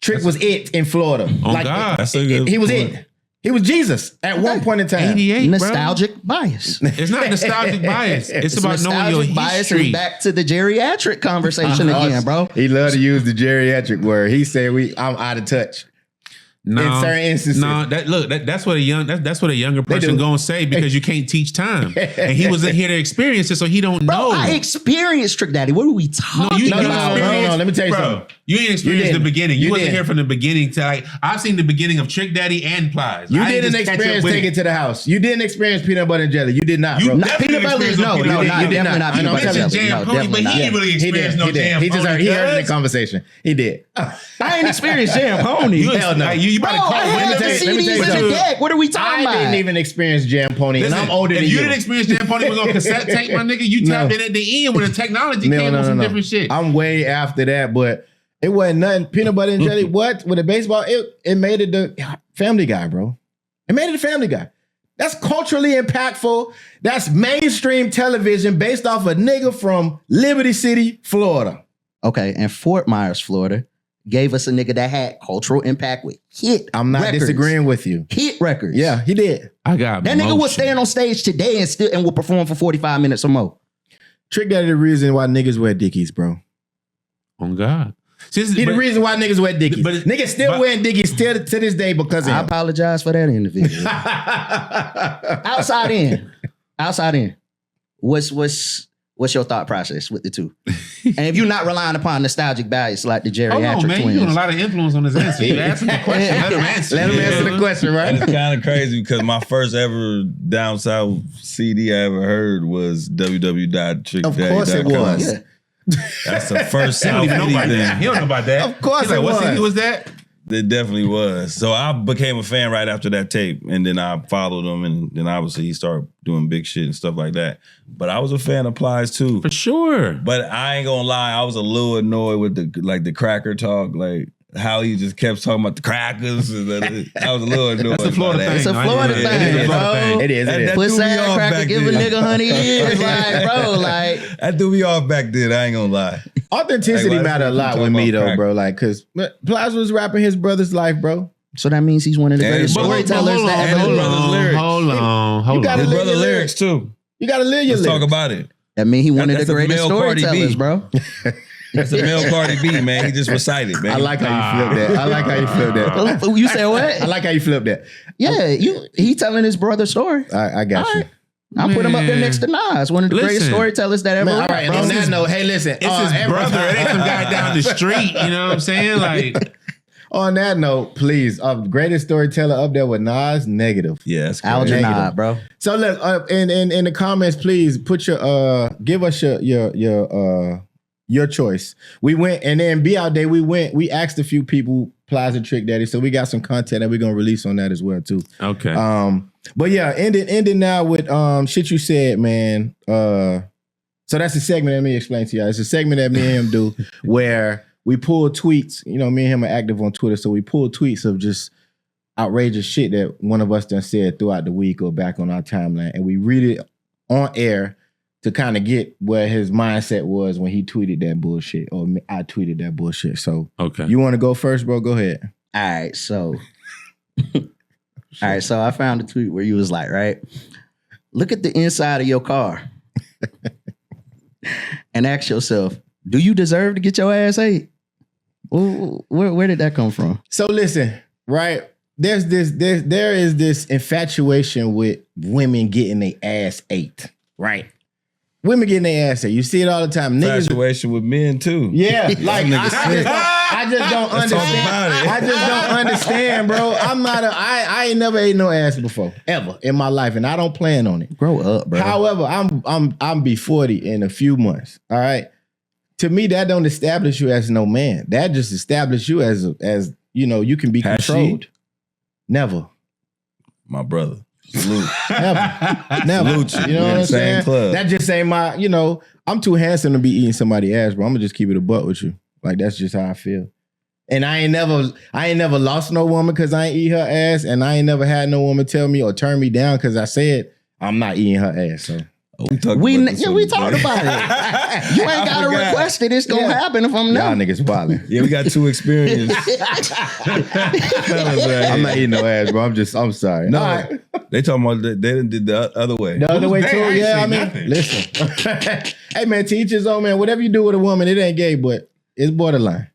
Trick was it in Florida. Oh God, he was it. He was Jesus at one point in time. 88, nostalgic bias. It's not nostalgic bias. It's about knowing your bias history. And back to the geriatric conversation again, bro. He loved to use the geriatric word. He said I'm out of touch. No, in certain instances. No, that's what a younger person gonna say because you can't teach time. And he wasn't here to experience it, so he don't know. I experienced Trick Daddy. What are we talking about? No, let me tell you something. You didn't experience the beginning. You wasn't here from the beginning to I've seen the beginning of Trick Daddy and Plies. You didn't experience Take It to the House. You didn't experience Peanut Butter and Jelly. You did not, bro. Peanut Butter is no, definitely not Peanut Butter and Jelly. But he didn't really experience no Jam Pony. He heard the conversation. He did. I ain't experienced Jam Pony. Hell no. You better call the CDs in the deck. What are we talking about? I didn't even experience Jam Pony, and I'm older than you. If you didn't experience Jam Pony, it was on cassette tape, my nigga. You tapped in at the end when the technology came with some different shit. I'm way after that, but it wasn't nothing. Peanut Butter and Jelly, what? With a baseball, it made it the Family Guy, bro. It made it the Family Guy. That's culturally impactful. That's mainstream television based off a nigga from Liberty City, Florida. Okay, and Fort Myers, Florida, gave us a nigga that had cultural impact with hit I'm not records. disagreeing with you. Hit records. Yeah, he did. I got that nigga will stand on stage today and will perform for 45 minutes or more. Trick Daddy the reason why niggas wear Dickies, bro. Oh God. He the reason why niggas wear Dickies. Niggas still wearing Dickies still to this day because of him. I apologize for that individual. Outside in. What's your thought process with the two? And if you're not relying upon nostalgic bias like the geriatric twins. You're doing a lot of influence on this answer. You asked him the question. Let him answer. Let him answer the question, right? And it's kind of crazy because my first ever down south CD I ever heard was www.trickdaddy.com. Of course it was. Yeah. That's the first He don't South even know about thing. that. He don't know about that. Of course He's like, it what was. CD was that? It definitely was. So I became a fan right after that tape, and then I followed him, and then obviously he started doing big shit and stuff like that. But I was a fan of Plies too. For sure. But I ain't gonna lie, I was a little annoyed with the cracker talk, like how he just kept talking about the crackers. And I was a little annoyed. That's a Florida by that. thing. It's a Florida Yeah, thing, it is. bro. It is. That Put threw me sad off cracker, back give a then. nigga 100 years. Like, bro, like. That threw me off back then. I ain't gonna lie. Authenticity Like, matter a lot talking with me about though, crack. bro. Like, cause Plies was rapping his brother's life, bro. So that means he's one of the And greatest but storytellers hold that on, ever hold lived. brother's lyrics. hold gotta on. His live brother your lyrics too. You gotta live your Let's talk lyrics. about it. That means he one of That's the a greatest male Cardi storytellers, B. bro. That's a male Cardi B, man. He just recited, man. I like how you flip that. I like how you flip that. You said what? I like how you flip that. Yeah, he telling his brother's story. I got All you. right. I put him up there next to Nas, one of the greatest Listen. storytellers that ever. Man, all rapped, right, and bro. on that note, hey, listen. It's his every brother. time- It ain't some guy down the street. You know what I'm saying? Like, On that note, please, greatest storyteller up there with Nas, negative. Yeah, that's crazy. Algernon, Negative. bro. So look, in the comments, please put your give us your choice. We went, and then Be Out Day, we asked a few people, Plies and Trick Daddy, so we got some content that we're gonna release on that as well too. okay. But yeah, ending now with shit you said, man. So that's a segment that me explain to y'all. It's a segment that me and him do where we pull tweets. You know, me and him are active on Twitter, so we pull tweets of just outrageous shit that one of us done said throughout the week or back on our timeline, and we read it on air to kind of get where his mindset was when he tweeted that bullshit or I tweeted that bullshit. So Okay. you want to go first, bro? Go ahead. All right, so I found a tweet where you was like, right, look at the inside of your car and ask yourself, do you deserve to get your ass ate? Where did that come from? So listen, right? There is this infatuation with women getting their ass ate, right? Women getting their ass ate. You see it all the time. Niggas, Infatuation with men too. yeah, like Niggas sick. I just don't Let's talk understand. about it. I just don't understand, bro. I ain't never ate no ass before, ever in my life, and I don't plan on it. Grow up, bro. However, I'm be 40 in a few months. All right. To me, that don't establish you as no man. That just establishes you as you know, you can be Has she? controlled. Never. My brother. Salute. Never. Salute you. You know We what in I'm the same saying? club. That just ain't my, you know, I'm too handsome to be eating somebody's ass, bro. I'm gonna just keep it a buck with you. Like that's just how I feel. And I ain't never lost no woman because I ain't eat her ass, and I ain't never had no woman tell me or turn me down because I said I'm not eating her ass. So We talked We about this yeah, on we the talked day. about it. You ain't I gotta forgot. request it. It's gonna Yeah. happen if I'm y'all not. niggas wildin'. Yeah, we got two experience. I'm not eating no ass, bro. I'm sorry. No, All right. they talking about they did the other way. The other way They too, ain't yeah. I say mean, nothing. listen. Hey man, to each his own, man. Whatever you do with a woman, it ain't gay, but it's borderline.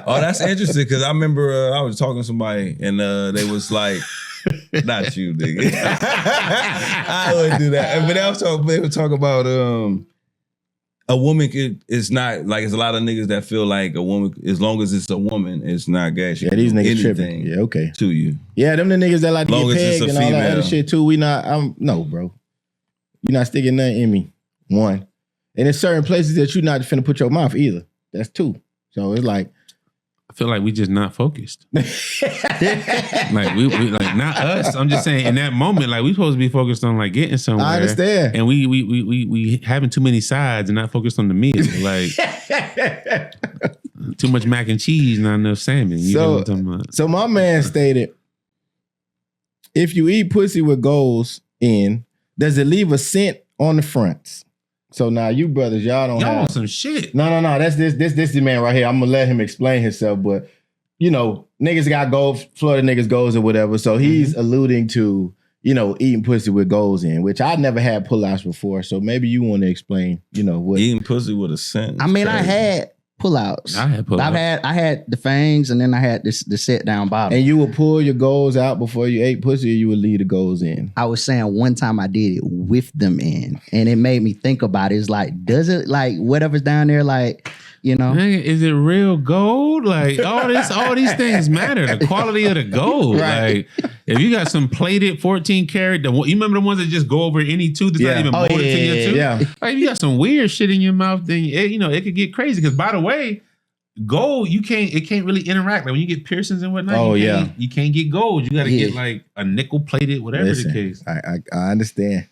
Oh, that's interesting because I remember I was talking to somebody and they was like, "Not you, nigga." I wouldn't do that. But they were talking about a woman it's not like it's a lot of niggas that feel like a woman, as long as it's a woman, it's not gay. She Yeah, can these do niggas tripping. anything Yeah, okay. to you. Yeah, them the niggas that like to Long get as it's pegged a and all that female. other shit too. No, bro. You're not sticking nothing in me. One. And there's certain places that you're not finna put your mouth either. That's two. So it's like, I feel like we just not focused. Like we like not us. I'm just saying in that moment, like we supposed to be focused on like getting somewhere. I understand. And we having too many sides and not focused on the meal. Like too much mac and cheese, not enough salmon. You know what I'm talking about? So my man stated, if you eat pussy with goals in, does it leave a scent on the fronts? So now you brothers, y'all don't Y'all have want some shit. No. That's this the man right here. I'm gonna let him explain himself, but you know, niggas got goals, Florida niggas goals or whatever. So he's alluding to, you know, eating pussy with goals in, which I never had pullouts before. So maybe you want to explain, you know, what Eating pussy with a scent. I mean, I had pullouts. I had pullouts. I had the fangs, and then I had the sit down bottom. and you would pull your goals out before you ate pussy, or you would leave the goals in. I was saying one time I did it with them in, and it made me think about it. It's like, does it like whatever's down there, like, you know? Nigga, is it real gold? Like all these things matter. The quality of the gold. Right. Like if you got some plated 14 karat, you remember the ones that just go over any tooth that's Yeah. not even Oh, molded to your tooth? yeah. Like if you got some weird shit in your mouth, then it could get crazy. Because by the way, gold, it can't really interact. Like when you get piercings and whatnot, you can't get gold. You got to get like a nickel plated, whatever the case. I understand.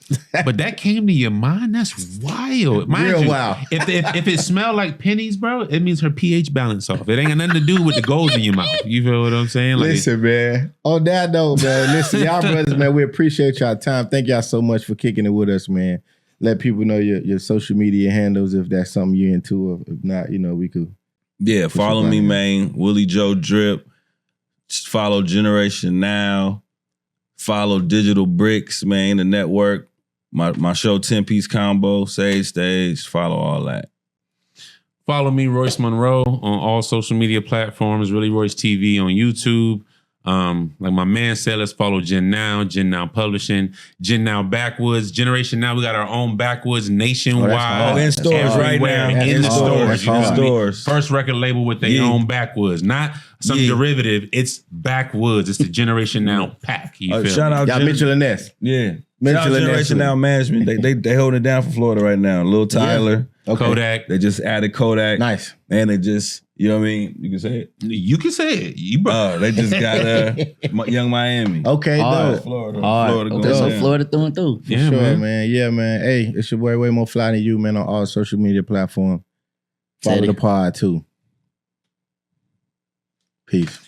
But that came to your mind? That's wild. Real wild. If it smelled like pennies, bro, it means her pH balance off. It ain't got nothing to do with the gold in your mouth. You feel what I'm saying? Like, listen, man. On that note, man, listen, y'all brothers, man, we appreciate y'all time. Thank y'all so much for kicking it with us, man. Let people know your social media handles if that's something you're into. Or if not, we could. Yeah, follow me, man. Willie Joe Drip. Follow Generation Now. Follow Digital Bricks, man, the network. My show 10-piece combo, Sage Stage. Follow all that. Follow me, Royce Monroe, on all social media platforms. Really Royce TV on YouTube. Like my man said, let's follow Gen Now Publishing, Gen Now Backwoods, Generation Now. We got our own Backwoods nationwide. In stores right now. In the stores. In stores. First record label with their own Backwoods, not some derivative. It's Backwoods. It's the Generation Now pack. You feel shout out Mitchell and Ness. Yeah. Shout out Generation Now Management. They holding it down for Florida right now. Lil Tyler. Yeah. Okay. Kodak. They just added Kodak. Nice. And they just, you know what I mean? You can say it. You can say it. They just got Young Miami. Okay, dope. Florida. Okay, so Florida through and through. For sure, man. Yeah, man. Hey, it's your boy Way More Fly Than You, man, on all social media platforms. Follow the pod, too. Peace.